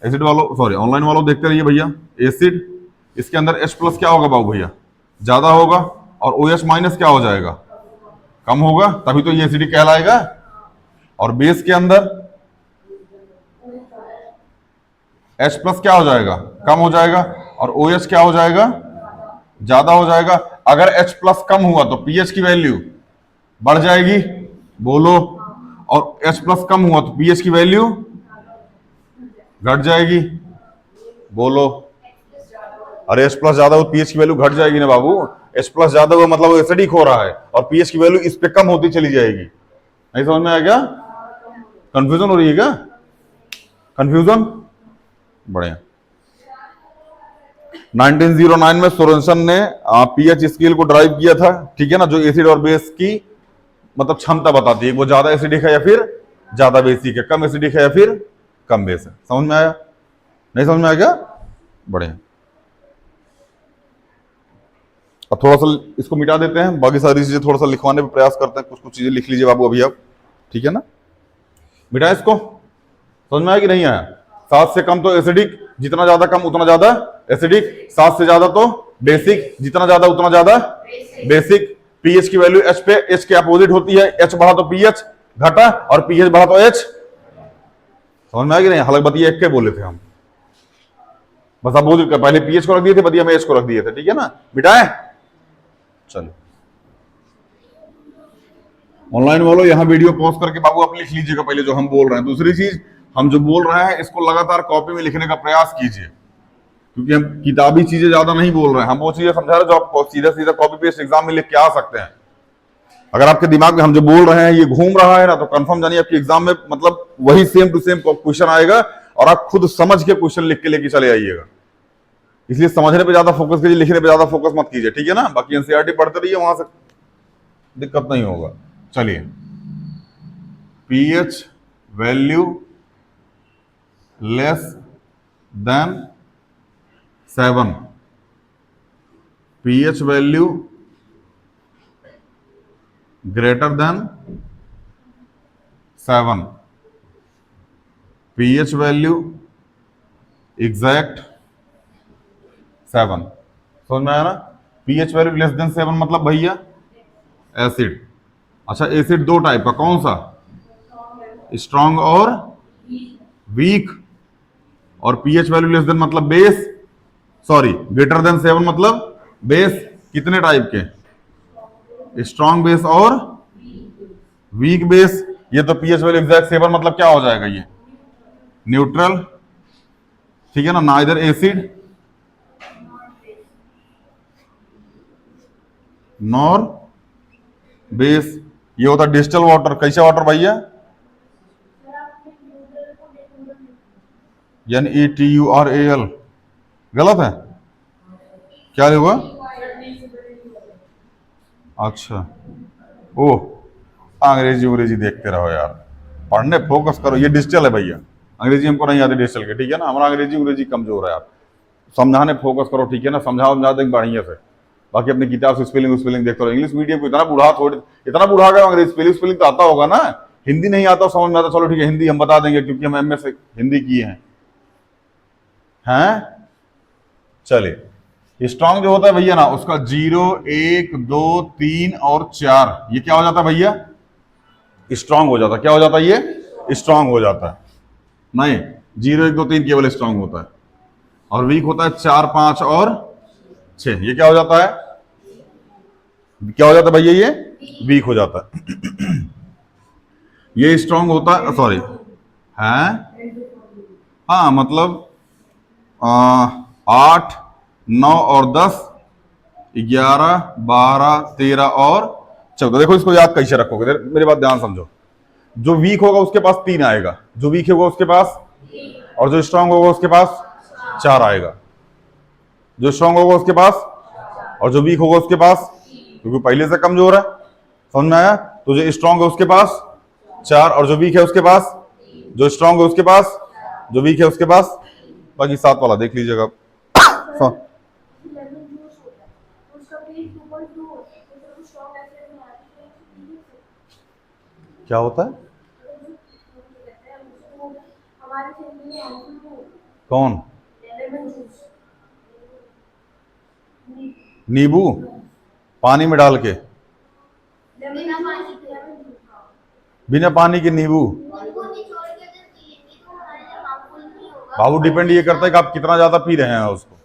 एसिड वालों, सॉरी ऑनलाइन वालों देखते रहिए भैया। एसिड, इसके अंदर H+ क्या होगा बाबू भैया, ज्यादा होगा, और OH माइनस क्या हो जाएगा, कम होगा, तभी तो ये एसिडिक कहलाएगा। और बेस के अंदर H+ क्या हो जाएगा, कम हो जाएगा, और OH क्या हो जाएगा, ज्यादा हो जाएगा। अगर H+ कम हुआ तो पीएच की वैल्यू बढ़ जाएगी, बोलो, और H+ कम हुआ तो पीएच की वैल्यू घट जाएगी, बोलो। अरे H+ ज्यादा हो पीएच की वैल्यू घट जाएगी ना बाबू। H+ ज्यादा हुआ मतलब वो एसिडिक हो रहा है, और पीएच की वैल्यू इस पे कम होती चली जाएगी। नहीं समझ में आया क्या, कंफ्यूजन हो रही है क्या, कंफ्यूजन। बढ़िया। 1909 में सोरेनसन ने पीएच स्केल को ड्राइव किया था। ठीक है ना, जो एसिड और बेस की मतलब क्षमता बताती है, वो ज्यादा एसिडिक है या फिर ज्यादा बेसिक है, कम एसिडिक है या फिर कम बेस है। समझ में आया, नहीं समझ में आया क्या, बढ़िया। अब थोड़ा सा इसको मिटा देते हैं, बाकी सारी चीजें थोड़ा सा लिखवाने पे प्रयास करते हैं। कुछ कुछ चीजें लिख लीजिए बाबू अभी आप, ठीक है ना। मिटाए इसको, समझ में आया कि नहीं आया। 7 से कम तो एसिडिक, जितना ज्यादा कम उतना ज्यादा एसिडिक। 7 से ज्यादा तो बेसिक, जितना ज्यादा उतना ज्यादा बेसिक। पीएच की वैल्यू H पे, H के अपोजिट होती है। H बढ़ा तो पीएच घटा, और पीएच बढ़ा तो H। समझ में आया कि नहीं, हालांकि बतिया एक के बोले थे हम, बस आप बोल, पहले पीएच को रख दिए थे, बतिया में H को रख दिए थे। ठीक है ना, मिटाए। चलो ऑनलाइन वालों, यहां वीडियो पॉज करके बाबू आप लिख लीजिएगा पहले जो हम बोल रहे हैं। दूसरी चीज, हम जो बोल रहे हैं इसको लगातार कॉपी में लिखने का प्रयास कीजिए, क्योंकि हम किताबी चीजें ज्यादा नहीं बोल रहे हैं। हम वो चीजें समझा रहे हैं जो आप सीधा सीधा कॉपी पेस्ट एग्जाम में लिख के आ सकते हैं। अगर आपके दिमाग में हम जो बोल रहे हैं ये घूम रहा है ना, तो कंफर्म जानिए आपके एग्जाम में मतलब वही सेम टू सेम क्वेश्चन आएगा, और आप खुद समझ के क्वेश्चन लिख के लेके चले आइएगा। इसलिए समझने पे ज्यादा फोकस कीजिए, लिखने पे ज्यादा फोकस मत कीजिए। ठीक है ना, बाकी एनसीईआरटी पढ़ते रहिए, वहां से दिक्कत नहीं होगा। चलिए, pH value less than 7, pH value greater than 7, pH value exact 7। समझ में आया ना? pH वैल्यू लेस देन 7 मतलब भैया एसिड। अच्छा, एसिड दो टाइप का, कौन सा? स्ट्रॉन्ग और वीक। और pH वैल्यू लेस देन मतलब बेस, सॉरी ग्रेटर देन 7 मतलब बेस। कितने टाइप के? स्ट्रॉन्ग बेस और वीक बेस। ये तो pH वैल्यू एग्जैक्ट 7 मतलब क्या हो जाएगा? ये न्यूट्रल, ठीक है ना, नाइदर एसिड नॉर बेस। ये होता है डिस्टिल वाटर। कैसा वाटर भैया? NaTuRAl। गलत है? क्या होगा? अच्छा, ओह, अंग्रेजी देखते रहो यार, पढ़ने फोकस करो। ये डिजिटल है भैया, अंग्रेजी हमको नहीं आती डिजिटल के, ठीक है ना? हमारा अंग्रेजी कमजोर है यार। समझाने फोकस करो, ठीक है ना? समझा देंगे बढ़िया से। बाकी अपनी किताब से स्पेलिंग देखते रहो। इंग्लिश मीडियम को इतना बूढ़ा गया, अंग्रेजी स्पेलिंग तो आता होगा ना? हिंदी नहीं आता समझ में आता, चलो ठीक है, हिंदी हम बता देंगे क्योंकि हम एमए से हिंदी किए हैं। चलिए, स्ट्रॉन्ग जो होता है भैया ना, उसका 0, 1, 2, 3 और 4 ये क्या हो जाता है भैया? स्ट्रॉन्ग हो जाता है। क्या हो जाता है? ये स्ट्रॉन्ग हो जाता है। नहीं, 0, 1, 2, 3 केवल स्ट्रॉन्ग होता है, और वीक होता है 4, 5 और 6। ये क्या हो जाता है? क्या हो जाता है भैया? ये वीक हो जाता है। ये स्ट्रॉन्ग होता है, सॉरी है, हाँ मतलब 8, 9 और 10, 11, 12, 13 और 14। देखो इसको याद कैसे रखोगे, मेरी बात ध्यान समझो। जो वीक होगा उसके पास 3 आएगा, जो वीक होगा उसके पास, और जो स्ट्रांग होगा उसके पास 4 आएगा। जो स्ट्रांग होगा उसके पास और जो वीक होगा उसके पास, क्योंकि पहले से कमजोर है। समझ में आया? तो जो स्ट्रांग है उसके पास 4 और जो वीक है उसके पास, जो स्ट्रांग है उसके पास, जो वीक है उसके पास। बाकी 7 वाला देख लीजिएगा। क्या होता है? कौन? नींबू पानी में डाल के? बिना पानी के नींबू? बाबू डिपेंड ये करता है कि आप कितना ज्यादा पी रहे हैं उसको।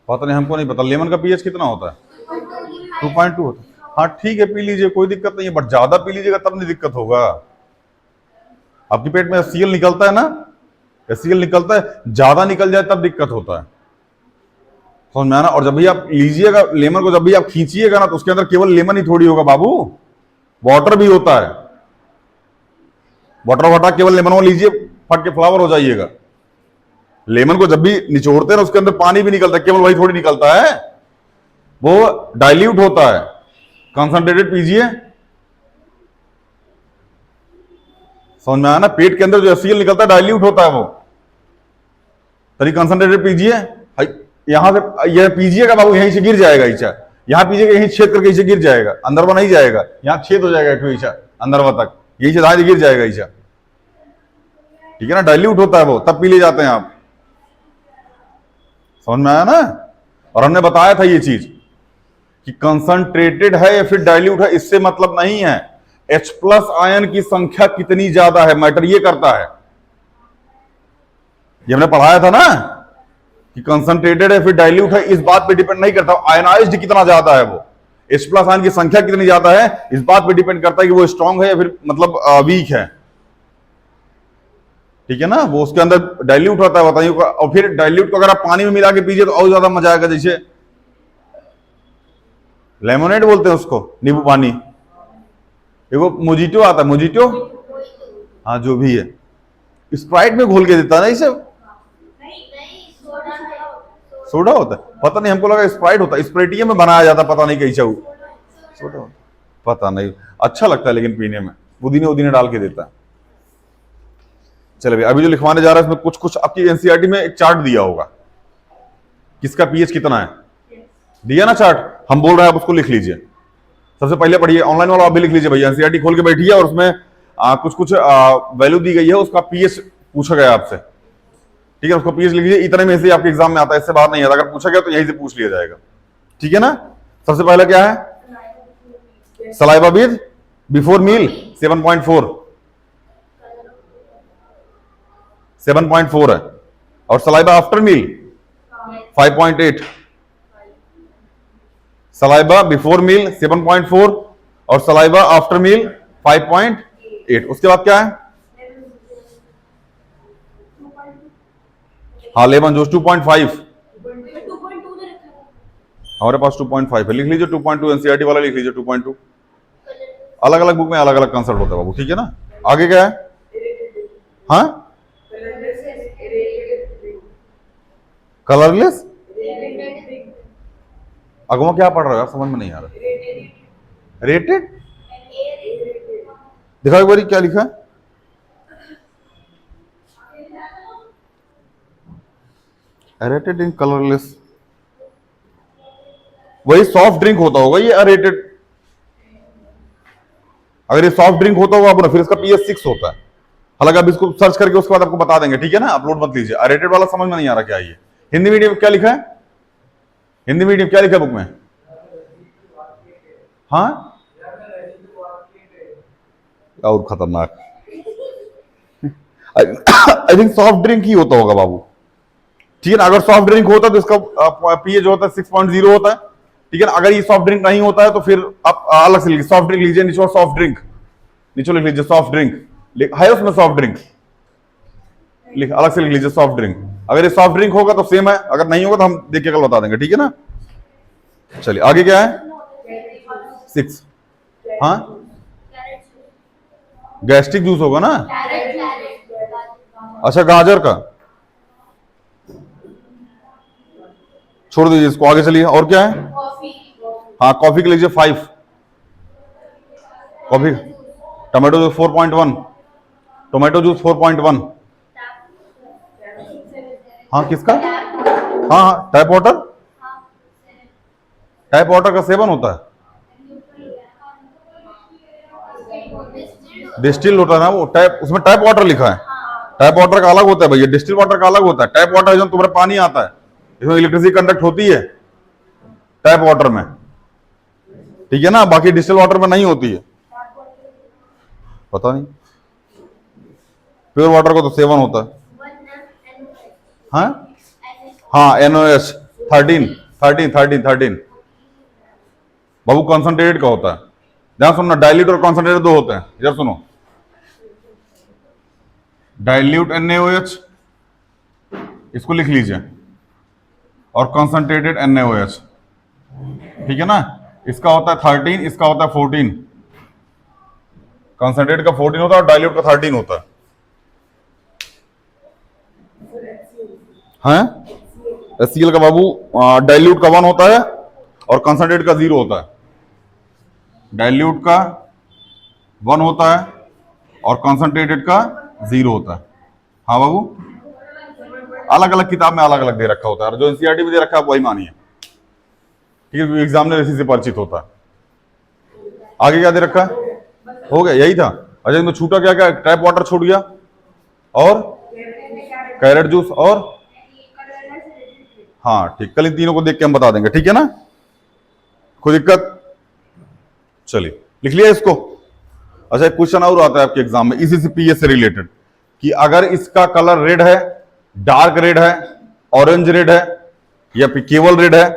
पता नहीं, हमको नहीं पता। लेमन का पीएच कितना होता है? 2.2 होता है। हाँ ठीक है, पी लीजिए, कोई दिक्कत नहीं है, बट ज्यादा पी लीजिएगा तब नहीं दिक्कत होगा। आपके पेट में HCl निकलता है ना, HCl निकलता है, ज्यादा निकल जाए तब दिक्कत होता है। समझ में आना? और जब भी आप लीजिएगा लेमन को, जब भी आप खींचिएगा ना, तो उसके अंदर केवल लेमन ही थोड़ी होगा बाबू, वाटर भी होता है। वाटर वाटर केवल लेमन को लीजिए, फट के फ्लावर हो जाइएगा। लेमन को जब भी निचोड़ते हैं ना, उसके अंदर पानी भी निकलता है, केवल वही थोड़ी निकलता है, वो डाइल्यूट होता है। कंसंट्रेटेड पीजिए। समझ में आया ना? पेट के अंदर जो HCl निकलता है डाइल्यूट होता है वो। तरी कंसंट्रेटेड पीजिए, यहां से यह पीजिएगा बाबू, यहीं से गिर जाएगा ईचा। यहां पीजिएगा, यहीं छेद करके ईचा गिर जाएगा, अंदर वो नहीं जाएगा, यहां छेद हो जाएगा ईचा अंदर वो तक, यहीं से धार गिर जाएगा ईचा। ठीक है ना? डाइल्यूट होता है वो, तब पी ले जाते हैं आप। समझ में आया ना? और हमने बताया था ये चीज कि कंसंट्रेटेड है या फिर डाइल्यूट है, इससे मतलब नहीं है H+ आयन की संख्या कितनी ज्यादा है, मैटर ये करता है। ये हमने पढ़ाया था ना कि कंसंट्रेटेड है फिर डाइल्यूट है, इस बात पे डिपेंड नहीं करता आयनाइज्ड कितना ज्यादा है वो, H+ आयन की संख्या कितनी ज्यादा है इस बात पे डिपेंड करता है कि वो स्ट्रांग है या फिर मतलब वीक है। ठीक है ना? वो उसके अंदर डाइल्यूट होता है, बताइए। और फिर डाइल्यूट को अगर आप पानी में मिला के पीजिए तो और ज्यादा मजा आएगा। जैसे लेमोनेड बोलते हैं उसको, नींबू पानी। देखो मोजिटो आता है, मोजिटो, हाँ जो भी है, स्प्राइट में घोल के देता है ना इसे, सोडा होता है। पता नहीं, हमको लगा स्प्राइट होता है, स्प्राइटिया में बनाया जाता, पता नहीं कैसा वो सोडा होता, पता नहीं। अच्छा लगता है लेकिन पीने में, पुदीने उदीने डाल के देता है। चलो अभी जो लिखवाने जा रहा है इसमें कुछ कुछ आपकी एनसीईआरटी में एक चार्ट दिया होगा, किसका पीएच कितना है, दिया ना चार्ट। हम बोल रहे हैं, आप उसको लिख लीजिए। सबसे पहले पढ़िए, ऑनलाइन वाला आप भी लिख लीजिए भैया, एनसीईआरटी खोल के बैठिए और उसमें कुछ कुछ वैल्यू दी गई है, उसका पीएच पूछा गया आपसे, ठीक है, उसको पीएच लिख लीजिए। इतने में से आपके एग्जाम में आता है, इससे बाहर नहीं आता। अगर पूछा गया तो यहीं से पूछ लिया जाएगा, ठीक है ना। सबसे पहले क्या है, सलाइवा विद बिफोर मील 7.4 7.4 है, और saliva after meal 5.8। Saliva before meal 7.4 और सलाइवा आफ्टर मील 5.8। उसके बाद क्या है, हाँ लेमन जूस 2.5, हमारे पास 2.5 है, लिख लीजिए 2.2। एनसीईआरटी वाला लिख लीजिए 2.2। अलग अलग बुक में अलग अलग कंसेप्ट होता है बाबू, ठीक है ना। आगे क्या है, हाँ कलरलेस, अगवा क्या पढ़ रहा है, समझ में नहीं आ रहा। रेटेड, दिखाओ एक बारी क्या लिखा है, रेटेड इन कलरलेस, वही सॉफ्ट ड्रिंक होता होगा ये अरेटेड। अगर ये सॉफ्ट ड्रिंक होता होगा फिर इसका पीएच 6 होता है। हालांकि अब इसको सर्च करके उसके बाद आपको बता देंगे, ठीक है ना, अपलोड मत लीजिए। अरेटेड वाला समझ में नहीं आ रहा क्या ये। हिंदी मीडियम क्या लिखा है, हिंदी मीडियम क्या लिखा है बुक में, हाँ और खतरनाक आई थिंक सॉफ्ट ड्रिंक ही होता होगा बाबू, ठीक है ना। अगर सॉफ्ट ड्रिंक होता है तो इसका पीएच होता है 6.0 होता है, ठीक है ना। अगर ये सॉफ्ट ड्रिंक नहीं होता है तो फिर आप अलग से लिखिए, सॉफ्ट ड्रिंक लीजिए, नीचे सॉफ्ट ड्रिंक, नीचे लिख लीजिए सॉफ्ट ड्रिंक है, उसमें सॉफ्ट ड्रिंक अलग से लिख लीजिए सॉफ्ट ड्रिंक। अगर ये सॉफ्ट ड्रिंक होगा तो सेम है, अगर नहीं होगा तो हम देख के कल बता देंगे, ठीक है ना। चलिए आगे क्या है, 6, हाँ गैस्ट्रिक जूस होगा ना, अच्छा गाजर का, छोड़ दीजिए इसको, आगे चलिए। और क्या है, हाँ कॉफी के लीजिए 5, coffee, tomato juice 4.1, tomato juice 4.1, हाँ किसका, हाँ हाँ टैप वाटर, टैप वाटर का 7 होता है, डिस्टिल होता है ना वो, टैप उसमें टैप वाटर लिखा है, टैप वाटर का अलग होता है भैया, डिस्टिल वाटर का अलग होता है। टैप वाटर जो तुम्हारे पानी आता है, इसमें इलेक्ट्रिसिटी कंडक्ट होती है टैप वाटर में, ठीक है ना, बाकी डिस्टिल वाटर में नहीं होती है, पता नहीं। प्योर वाटर का तो 7 होता है, हाँ हाँ NOH 13 बाबू कॉन्सेंट्रेटेड का होता है। ध्यान सुनना, डाइल्यूट और कॉन्सेंट्रेटेड दो होते हैं, इधर सुनो, डाइल्यूट NaOH इसको लिख लीजिए, और कॉन्सेंट्रेटेड NaOH, ठीक है ना। इसका होता है 13, इसका होता है 14, कॉन्सेंट्रेट का 14 होता है और डाइल्यूट का 13 होता है, हैं HCl का बाबू डाइल्यूट का 1 होता है और कॉन्सेंट्रेट का 0 होता है, डाइल्यूट का 1 होता है और कॉन्सेंट्रेटेड का 0 होता है। हाँ बाबू, अलग अलग किताब में अलग अलग दे रखा होता है, और जो एनसीईआरटी में दे रखा है वही मानिए, ठीक है, एग्जामिनर इसी से परिचित होता है। आगे क्या दे रखा है, हो गया यही था। अच्छा इसमें छूटा क्या क्या, टैप वाटर छूट गया, और कैरेट जूस, और हाँ ठीक, कल इन तीनों को देख के हम बता देंगे, ठीक है ना, कोई दिक्कत। चलिए लिख लिया इसको। अच्छा एक क्वेश्चन और आता है आपके एग्जाम में इसी से पीएच से रिलेटेड, कि अगर इसका कलर रेड है, डार्क रेड है, ऑरेंज रेड है, या फिर केवल रेड है,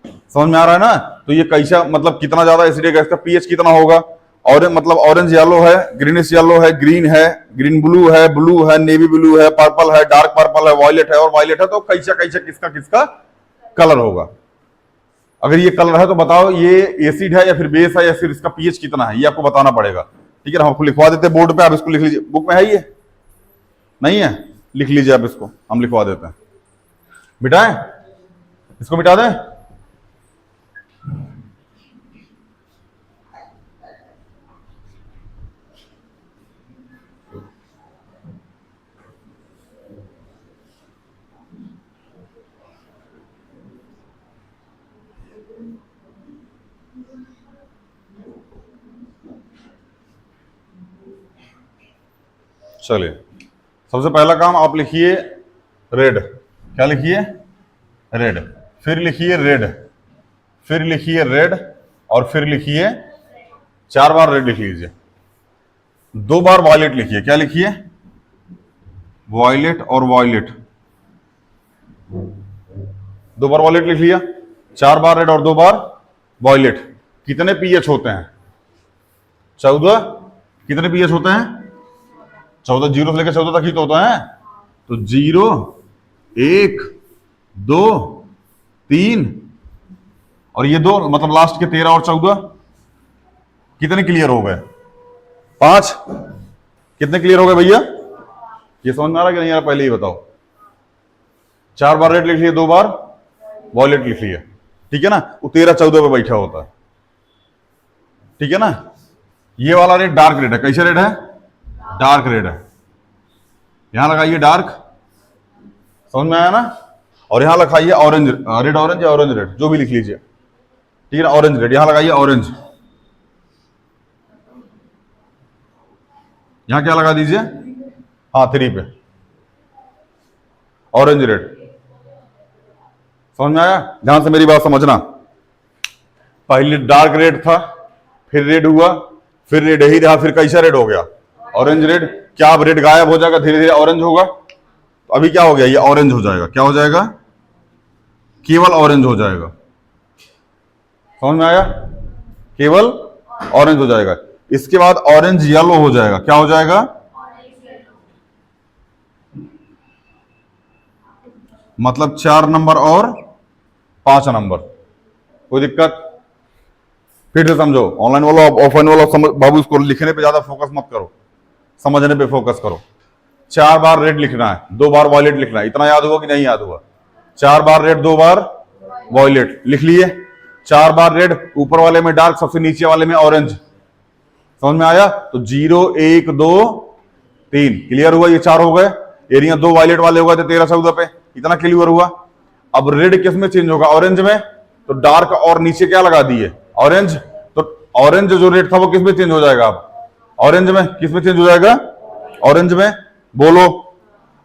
समझ में आ रहा है ना, तो ये कैसा, मतलब कितना ज्यादा एसिडिक है, इसका पीएच कितना होगा। और मतलब ऑरेंज येलो है, ग्रीनिश येलो है, ग्रीन है, ग्रीन ब्लू है, नेवी ब्लू है, पर्पल है, डार्क पर्पल है, वॉयलेट है और वायलेट है, तो कैसा कैसा किसका किसका कलर होगा। अगर ये कलर है तो बताओ ये एसिड है या फिर बेस है, या फिर इसका पीएच कितना है, ये आपको बताना पड़ेगा, ठीक है ना। हम आपको लिखवा देते हैं बोर्ड पे, आप इसको लिख लीजिए। बुक में है ये, नहीं है, लिख लीजिए आप इसको, हम लिखवा देते हैं। मिटाएं, इसको मिटा दें, चलिए, सबसे पहला काम आप लिखिए रेड। क्या लिखिए? रेड। फिर लिखिए रेड, फिर लिखिए रेड, और फिर लिखिए, 4 बार रेड लिख लीजिए। 2 बार वॉयलेट लिखिए। क्या लिखिए? वॉयलेट और वॉयलेट। 2 बार वॉयलेट लिख लिया, 4 बार रेड और 2 बार वॉयलेट। कितने पीएच होते हैं? 14। कितने पीएच होते हैं? 14। 0 से लेकर 14 तक ही तो होता है। तो 0, 1, 2, 3 और ये 2, मतलब लास्ट के 13 और 14। कितने क्लियर हो गए? 5। कितने क्लियर हो गए भैया? ये समझ में आ रहा कि नहीं आ रहा? पहले ही बताओ। 4 बार रेड लिख लिया, 2 बार वॉयलेट लिख लिया, ठीक है ना? वो 13 14 पे बैठा होता है, ठीक है ना? ये वाला रेड डार्क रेड है। कैसे रेड है? डार्क रेड है। यहां लगाइए डार्क, समझ में आया ना? और यहां लगाइए ऑरेंज, रेड ऑरेंज या ऑरेंज रेड, जो भी लिख लीजिए, ठीक है ना? Orange red. यहां लगाइए ऑरेंज। यहां क्या लगा दीजिए? हाँ, 3 पे ऑरेंज रेड। समझ में आया? ध्यान से मेरी बात समझना। पहले डार्क रेड था, फिर रेड हुआ, फिर रेड ही रहा, फिर कैसा रेड हो गया? Orange red. क्या अब रेड गायब हो जाएगा, धीरे धीरे ऑरेंज होगा? तो अभी क्या हो गया? ये ऑरेंज हो जाएगा। क्या हो जाएगा? केवल ऑरेंज हो जाएगा। समझ में आया? केवल ऑरेंज हो जाएगा। इसके बाद ऑरेंज येलो हो जाएगा। क्या हो जाएगा? मतलब 4 नंबर और 5 नंबर। कोई दिक्कत? फिर से समझो। ऑनलाइन वाला ऑफलाइन वाला बाबू, इसको लिखने पे ज्यादा फोकस मत करो, समझने पे फोकस करो। 4 बार रेड लिखना है, 2 बार वॉयलेट लिखना है। इतना याद हुआ कि नहीं याद हुआ? 4 बार रेड, 2 बार वॉयलेट लिख लिए। 4 बार रेड, ऊपर वाले में डार्क, सबसे नीचे वाले में ऑरेंज। समझ में आया? तो 0, 1, 2, 3 क्लियर हुआ। ये 4 हो गए। एरिया 2 वॉयलेट वाले हो गए थे 13 14 पे। इतना क्लियर हुआ। अब रेड किस में चेंज होगा? ऑरेंज में। तो डार्क और नीचे क्या लगा दिए? ऑरेंज। तो ऑरेंज जो रेड था वो किस में चेंज हो जाएगा? अब ऑरेंज में। किस में चेंज हो जाएगा? ऑरेंज में। बोलो।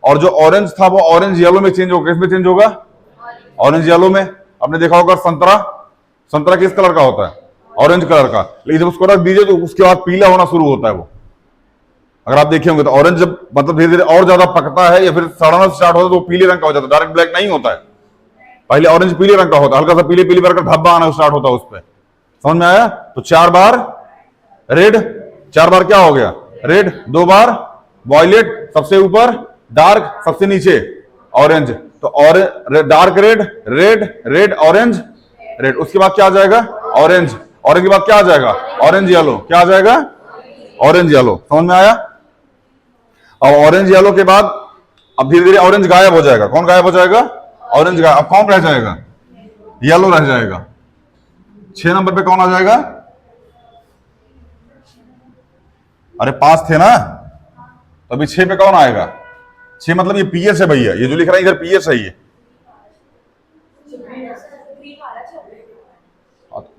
और जो ऑरेंज था वो ऑरेंज येलो में चेंज होगा। किस में चेंज होगा? ऑरेंज येलो में। आपने देखा होगा संतरा, संतरा किस कलर का होता है? ऑरेंज कलर का। लेकिन जब उसको रख दीजिए तो उसके बाद पीला होना शुरू होता है वो। अगर आप देखे होंगे तो ऑरेंज जब मतलब धीरे धीरे और ज्यादा पकता है या फिर सड़ना स्टार्ट होता है तो वो पीले रंग का हो जाता है, डायरेक्ट ब्लैक नहीं होता है। पहले ऑरेंज पीले रंग का होता है, हल्का सा पीले पीले करके धब्बा आना स्टार्ट होता है उस पर। समझ में आया? तो 4 बार रेड, 4 बार क्या हो गया? रेड। 2 बार वॉयलेट, सबसे ऊपर, डार्क सबसे नीचे, ऑरेंज। तो orange, dark red, red, red, orange, red. उसके बाद क्या आ जाएगा? ऑरेंज। ऑरेंज के बाद क्या आ जाएगा? Orange yellow. क्या आ जाएगा? Orange yellow. समझ में आया? अब ऑरेंज येलो के बाद अब धीरे धीरे ऑरेंज गायब हो जाएगा। कौन गायब हो जाएगा? ऑरेंज गायब। अब कौन रह जाएगा? येलो रह जाएगा। 6 नंबर पे कौन आ जाएगा? अरे 5 थे ना, तो अभी 6 पे कौन आएगा? 6 मतलब ये पीएस है भैया, ये जो लिख रहा है इधर पीएस है ये।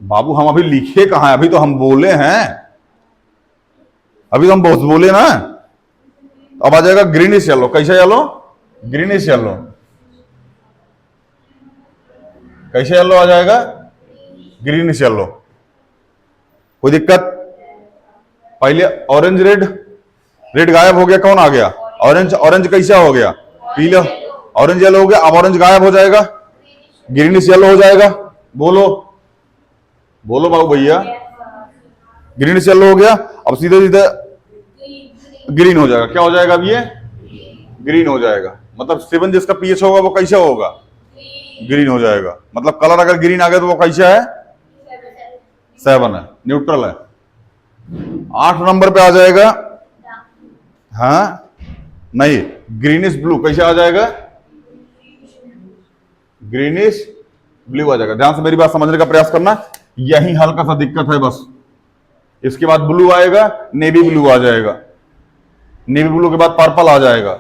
बाबू हम अभी लिखे कहां है? अभी तो हम बोले हैं, अभी तो हम बहुत बोले ना। अब आ जाएगा ग्रीनिश येलो। कैसा येलो? Greenish yellow. कैसे येलो आ जाएगा? Greenish yellow. कोई दिक्कत? पहले ऑरेंज रेड, रेड गायब हो गया, कौन आ गया? ऑरेंज। ऑरेंज कैसा हो गया? पीला। ऑरेंज येलो हो गया। अब ऑरेंज गायब हो जाएगा, ग्रीनिश येलो हो जाएगा। बोलो बोलो बाबू भैया। ग्रीनिश येलो हो गया। अब सीधे सीधे ग्रीन हो जाएगा। क्या हो जाएगा? अब ये ग्रीन हो जाएगा। मतलब 7 जिसका पीएच होगा वो कैसा होगा? ग्रीन हो जाएगा। मतलब कलर अगर ग्रीन आ गया तो वो कैसा है? 7 है, न्यूट्रल है। 8 नंबर पे आ जाएगा, हाँ नहीं, ग्रीनिश ब्लू। कैसे आ जाएगा? ग्रीनिश ब्लू आ जाएगा। ध्यान से मेरी बात समझने का प्रयास करना, यही हल्का सा दिक्कत है बस। इसके बाद ब्लू आएगा, नेवी ब्लू आ जाएगा। नेवी ब्लू के बाद पर्पल आ जाएगा।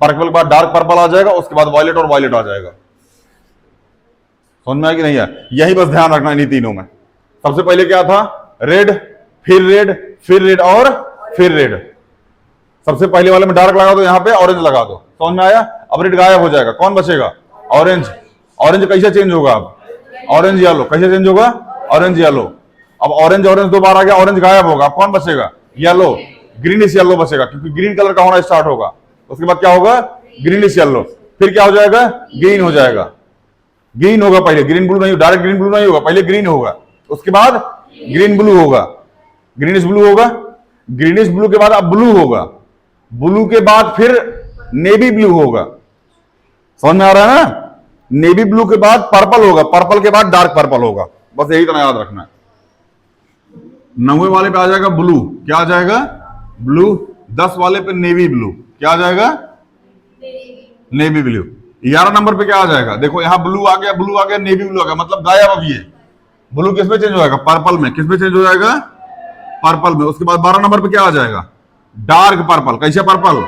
पर्पल के बाद डार्क पर्पल आ जाएगा। उसके बाद वॉयलेट और वॉयलेट आ जाएगा। समझ में आया कि नहीं है? यही बस ध्यान रखना इन्हीं तीनों में। सबसे पहले क्या था? रेड, फिर रेड, फिर रेड और फिर रेड। सबसे पहले वाले में डार्क लगा दो, यहाँ पे ऑरेंज लगा दो, समझ में आया। अब रेड गायब हो जाएगा, कौन बचेगा? ऑरेंज। ऑरेंज कैसे चेंज होगा अब? Orange yellow. कैसे चेंज होगा? Orange yellow. अब ऑरेंज ऑरेंज दो बार आ गया, ऑरेंज गायब होगा, अब कौन बचेगा? येलो। ग्रीनिश येलो बचेगा, क्योंकि ग्रीन कलर का होना स्टार्ट होगा। उसके बाद क्या होगा? Greenish yellow. फिर क्या हो जाएगा? ग्रीन हो जाएगा। ग्रीन होगा पहले, ग्रीन ब्लू नहीं, डायरेक्ट ग्रीन ब्लू नहीं होगा, पहले ग्रीन होगा, उसके बाद ग्रीन ब्लू होगा, ग्रीनिश ब्लू होगा, ग्रीनिश ब्लू के बाद अब ब्लू होगा, ब्लू के बाद फिर नेवी ब्लू होगा। समझ में आ रहा है ना? नेवी ब्लू के बाद पर्पल होगा, पर्पल के बाद डार्क पर्पल होगा। बस यही तरह याद रखना है। 9वें वाले पे आ जाएगा ब्लू, क्या आ जाएगा? ब्लू। 10 वाले पे नेवी ब्लू, क्या आ जाएगा? Navy blue. 11 नंबर पे क्या आ जाएगा? देखो यहां ब्लू आ गया, ब्लू आ गया, नेवी ब्लू आ गया, मतलब गायब अब ये। ब्लू किस में चेंज हो जाएगा? पर्पल में। किस में चेंज हो जाएगा? पर्पल में। उसके बाद 12 नंबर पे क्या आ जाएगा? Dark purple. कैसे पर्पल?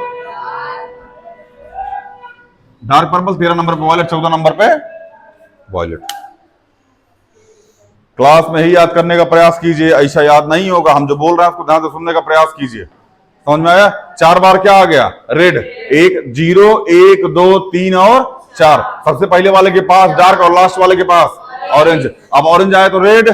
Dark purple. 13 नंबर पे वॉयलेट, 14 नंबर पे वॉयलेट। क्लास में ही याद करने का प्रयास कीजिए, ऐसा याद नहीं होगा। हम जो बोल रहे हैं उसको ध्यान से सुनने का प्रयास कीजिए। समझ में आया? 4 बार क्या आ गया? रेड। 1 0 1 2 3 और 4। सबसे पहले वाले के पास डार्क और लास्ट वाले के पास ऑरेंज। अब ऑरेंज आया तो रेड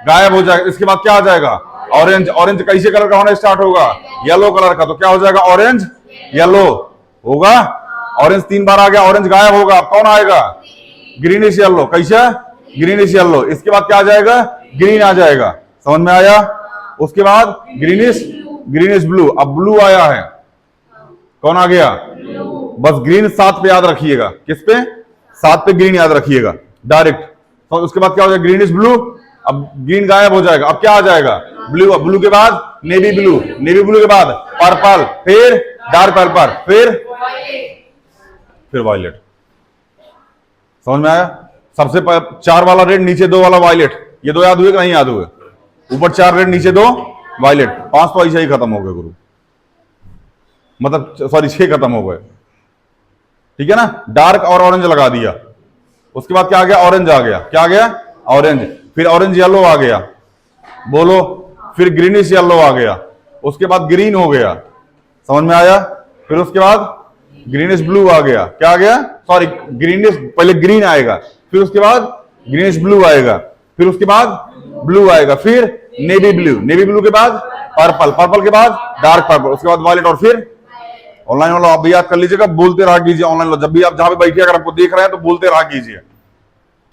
गायब हो जाएगा, इसके बाद क्या आ जाएगा? ऑरेंज। ऑरेंज कैसे कलर का होना स्टार्ट होगा? येलो कलर का, तो क्या हो जाएगा? ऑरेंज येलो होगा। ऑरेंज 3 बार आ गया, ऑरेंज गायब होगा, अब कौन आएगा? Greenish yellow. कैसा? Greenish yellow. इसके बाद क्या आ जाएगा? ग्रीन आ जाएगा। समझ में आया? उसके बाद ग्रीनिश ब्लू। अब ब्लू आया है, कौन आ गया? बस ग्रीन 7 पे याद रखिएगा। किस पे? 7 पे ग्रीन याद रखिएगा डायरेक्ट। तो उसके बाद क्या हो जाएगा? Greenish blue. अब ग्रीन गायब हो जाएगा, अब क्या आ जाएगा? ब्लू। अब ब्लू के बाद नेवी ब्लू, नेवी ब्लू के बाद पर्पल, फिर डार्क पर्पल, फिर वॉयलेट। समझ में आया? सबसे 4 वाला रेड, नीचे 2 वाला वॉयलेट। ये 2 याद हुए कि नहीं याद हुए? ऊपर 4 रेड, नीचे 2 वॉयलेट। 5 तो ऐसा ही खत्म हो गए गुरु, मतलब सॉरी 6 खत्म हो गए। ठीक है ना? डार्क और ऑरेंज लगा दिया। उसके बाद क्या आ गया? ऑरेंज आ गया। क्या आ गया? ऑरेंज। फिर ऑरेंज येलो आ गया, बोलो। फिर ग्रीनिश येलो आ गया, उसके बाद ग्रीन हो गया। समझ में आया? फिर उसके बाद ग्रीनिश ब्लू आ गया। क्या आ गया? सॉरी ग्रीनिश, पहले ग्रीन आएगा, फिर उसके बाद ग्रीनिश ब्लू आएगा, फिर उसके बाद ब्लू आएगा, फिर नेवी ब्लू, नेवी ब्लू के बाद पर्पल, पर्पल के बाद डार्क पर्पल, उसके बाद वॉयलेट, और फिर ऑनलाइन वाला आप भी याद कर लीजिएगा, बोलते रहा कीजिए। ऑनलाइन वाला जब भी आप जहां पे बैठिए, अगर आपको देख रहे हैं तो बोलते रहा कीजिए।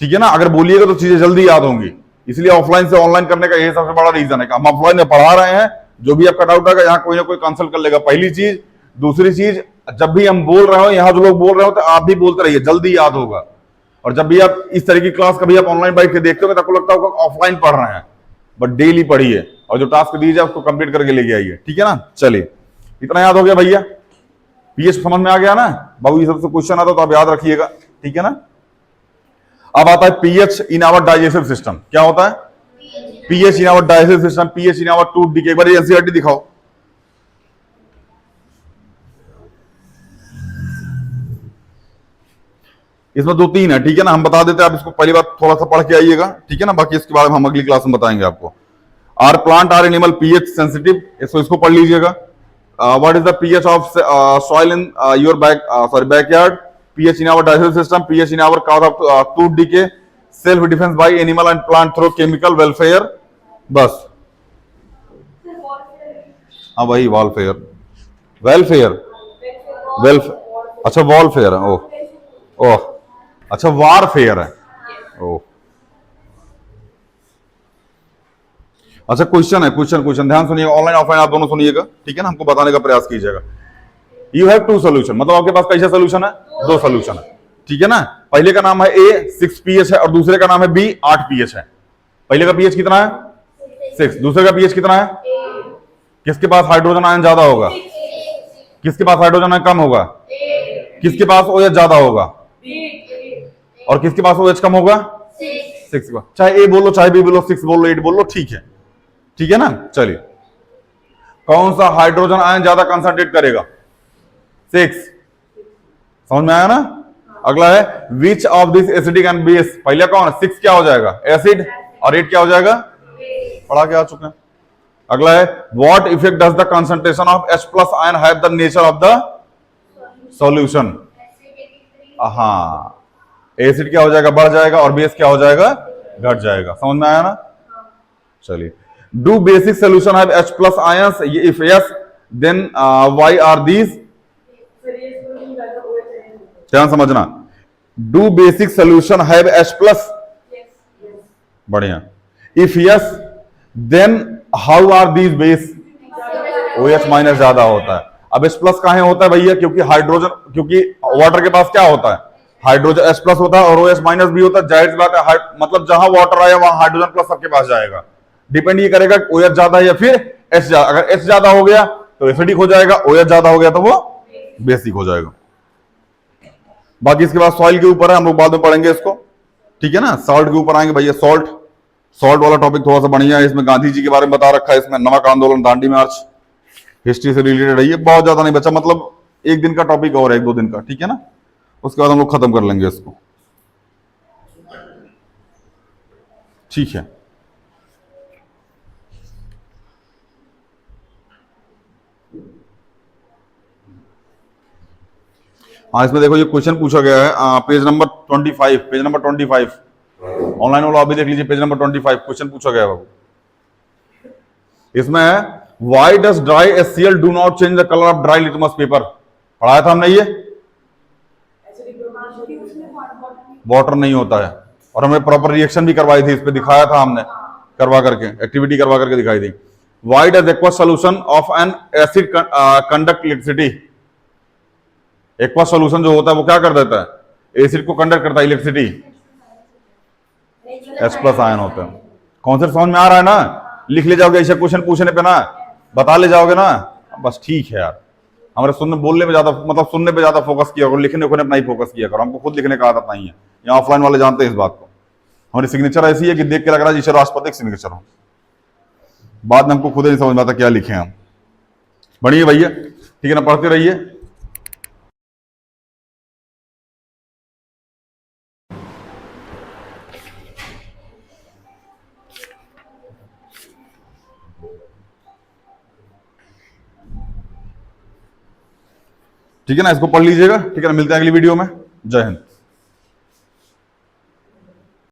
ठीक है ना? अगर बोलिएगा तो चीजें जल्दी याद होंगी। इसलिए ऑफलाइन से ऑनलाइन करने का यही सबसे बड़ा रीजन है कि हम ऑफलाइन में पढ़ा रहे हैं। जो भी आपका डाउट आएगा यहाँ कोई ना कोई कंसल्ट कर लेगा, पहली चीज। दूसरी चीज, जब भी हम बोल रहे हो, यहाँ जो लोग बोल रहे हो, तो आप भी बोलते रहिए, जल्दी याद होगा। और जब भी आप इस तरह की क्लास कभी आप ऑनलाइन बैठ के देखते हो तो आपको लगता होगा ऑफलाइन पढ़ रहे हैं, बट डेली पढ़िए और जो टास्क दिए जाए उसको कंप्लीट करके लेके आइए। ठीक है ना? चलिए, इतना याद हो गया भैया? पीएच समझ में आ गया ना बाबू? ये सबसे क्वेश्चन आता तो आप याद रखिएगा। ठीक है ना? अब आता है pH in our digestive system. क्या होता है? PH in our digestive system, pH in our tooth decay. एक बार एनसीईआरटी दिखाओ। इसमें 2-3 है। ठीक है ना? हम बता देते हैं, आप इसको पहली बार थोड़ा सा पढ़ के आइएगा। ठीक है ना? बाकी इसके बारे में हम अगली क्लास में बताएंगे आपको। Are plant or animal pH sensitive, इसको पढ़ लीजिएगा। What is the pH of soil in your backyard, pH in our digestive system, pH in our cause of tooth decay, self defense by animal and plant through chemical welfare। बस हाँ भाई, वॉलफेयर, वेलफेयर, अच्छा वॉलफेयर है। ओह अच्छा, वारफेयर है। ओह अच्छा, क्वेश्चन है, क्वेश्चन ध्यान सुनिएगा। ऑनलाइन ऑफलाइन आप दोनों सुनिएगा। ठीक है ना? हमको बताने का प्रयास कीजिएगा। यू हैव 2 सोल्यूशन, मतलब आपके पास कैसा सोल्यूशन है? 2 सोल्यूशन है। ठीक है ना? पहले का नाम है ए 6 pH है और दूसरे का नाम है बी 8 pH है। पहले का pH कितना है? 6। दूसरे का pH कितना है? किसके पास हाइड्रोजन आयन ज्यादा होगा? किसके पास हाइड्रोजन आयन कम होगा? किसके पास OH ज्यादा होगा? और किसके पास OH कम होगा? 6। चाहे ए बोलो, चाहे बी बोलो, 6 बोलो, 8 बोलो, ठीक है। ठीक है ना? चलिए, कौन सा हाइड्रोजन आयन ज्यादा कंसंट्रेट करेगा? 6। समझ में आया ना? अगला है which of this acidic and base. पहले कौन है? 6 क्या हो जाएगा? एसिड, और 8 क्या हो जाएगा? पढ़ा के आ चुके हैं। अगला है what effect does the concentration of H plus ion have the nature of the solution. हाँ, एसिड क्या हो जाएगा, बढ़ जाएगा, और बेस क्या हो जाएगा, घट जाएगा। समझ में आया ना? चलिए, do basic solution have H plus ions, if yes then why are these. ध्यान समझना, do basic solution have H plus, बढ़िया, if yes then how are these base. OH minus ज्यादा होता है। अब H प्लस कहां होता है भैया, क्योंकि हाइड्रोजन, क्योंकि वाटर के पास क्या होता है, हाइड्रोजन H प्लस होता है और OH माइनस भी होता है। जाहिर सी बात है, मतलब जहां वाटर आया वहां हाइड्रोजन प्लस सबके पास जाएगा। डिपेंड ये करेगा OH ज्यादा है या फिर H ज्यादा। अगर H ज्यादा हो गया तो एसिडिक हो जाएगा, OH ज्यादा हो गया तो वो बेसिक हो जाएगा। बाकी इसके बाद सॉइल के ऊपर है, हम लोग बाद में पढ़ेंगे इसको, ठीक है ना। सॉल्ट के ऊपर आएंगे भैया। सॉल्ट वाला टॉपिक थोड़ा सा बढ़िया है, इसमें गांधी जी के बारे में बता रखा है, इसमें नमक आंदोलन, दांडी मार्च, हिस्ट्री से रिलेटेड है। ये बहुत ज्यादा नहीं बचा, मतलब एक दिन का टॉपिक और है, 1-2 दिन का, ठीक है ना। उसके बाद हम लोग खत्म कर लेंगे इसको, ठीक है। हाँ, इसमें देखो ये क्वेश्चन पूछा गया है, पेज नंबर 25, ऑनलाइन वाला अभी देख लीजिए, पेज नंबर 25 क्वेश्चन पूछा गया है बाबू। इसमें why does dry HCl do not change the colour of dry litmus paper. पढ़ाया था हमने ये, वाटर नहीं होता है, और हमने प्रॉपर रिएक्शन भी करवाई थी, इस पे दिखाया था हमने, करवा करके एक्टिविटी करवा करके दिखाई थी। Why does aqua solution of N acid conduct electricity. Aqua solution जो होता है वो क्या कर देता है, एसिड को कंडक्ट करता है इलेक्ट्रिसिटी, H प्लस आयन होता है। कॉन्सेप्ट समझ में आ रहा है ना? लिख ले जाओगे ऐसे क्वेश्चन पूछने पे ना, बता ले जाओगे ना, बस ठीक है यार। हमारे सुनने बोलने पे ज्यादा, मतलब सुनने पे ज्यादा फोकस किया करो, लिखने को अपना ही फोकस किया करो। हमको खुद लिखने का आदत नहीं है, यहाँ ऑफलाइन वाले जानते हैं इस बात को। हमारी सिग्नेचर ऐसी है कि देख के लग रहा है ईश्वर राष्ट्रपति सिग्नेचर हो, बाद में हमको खुद ही नहीं समझ में आता क्या लिखे हम। बढ़िया भैया, ठीक है ना, पढ़ते रहिए। ठीक है ना, इसको पढ़ लीजिएगा, ठीक है ना। मिलते हैं अगली वीडियो में। जय हिंद।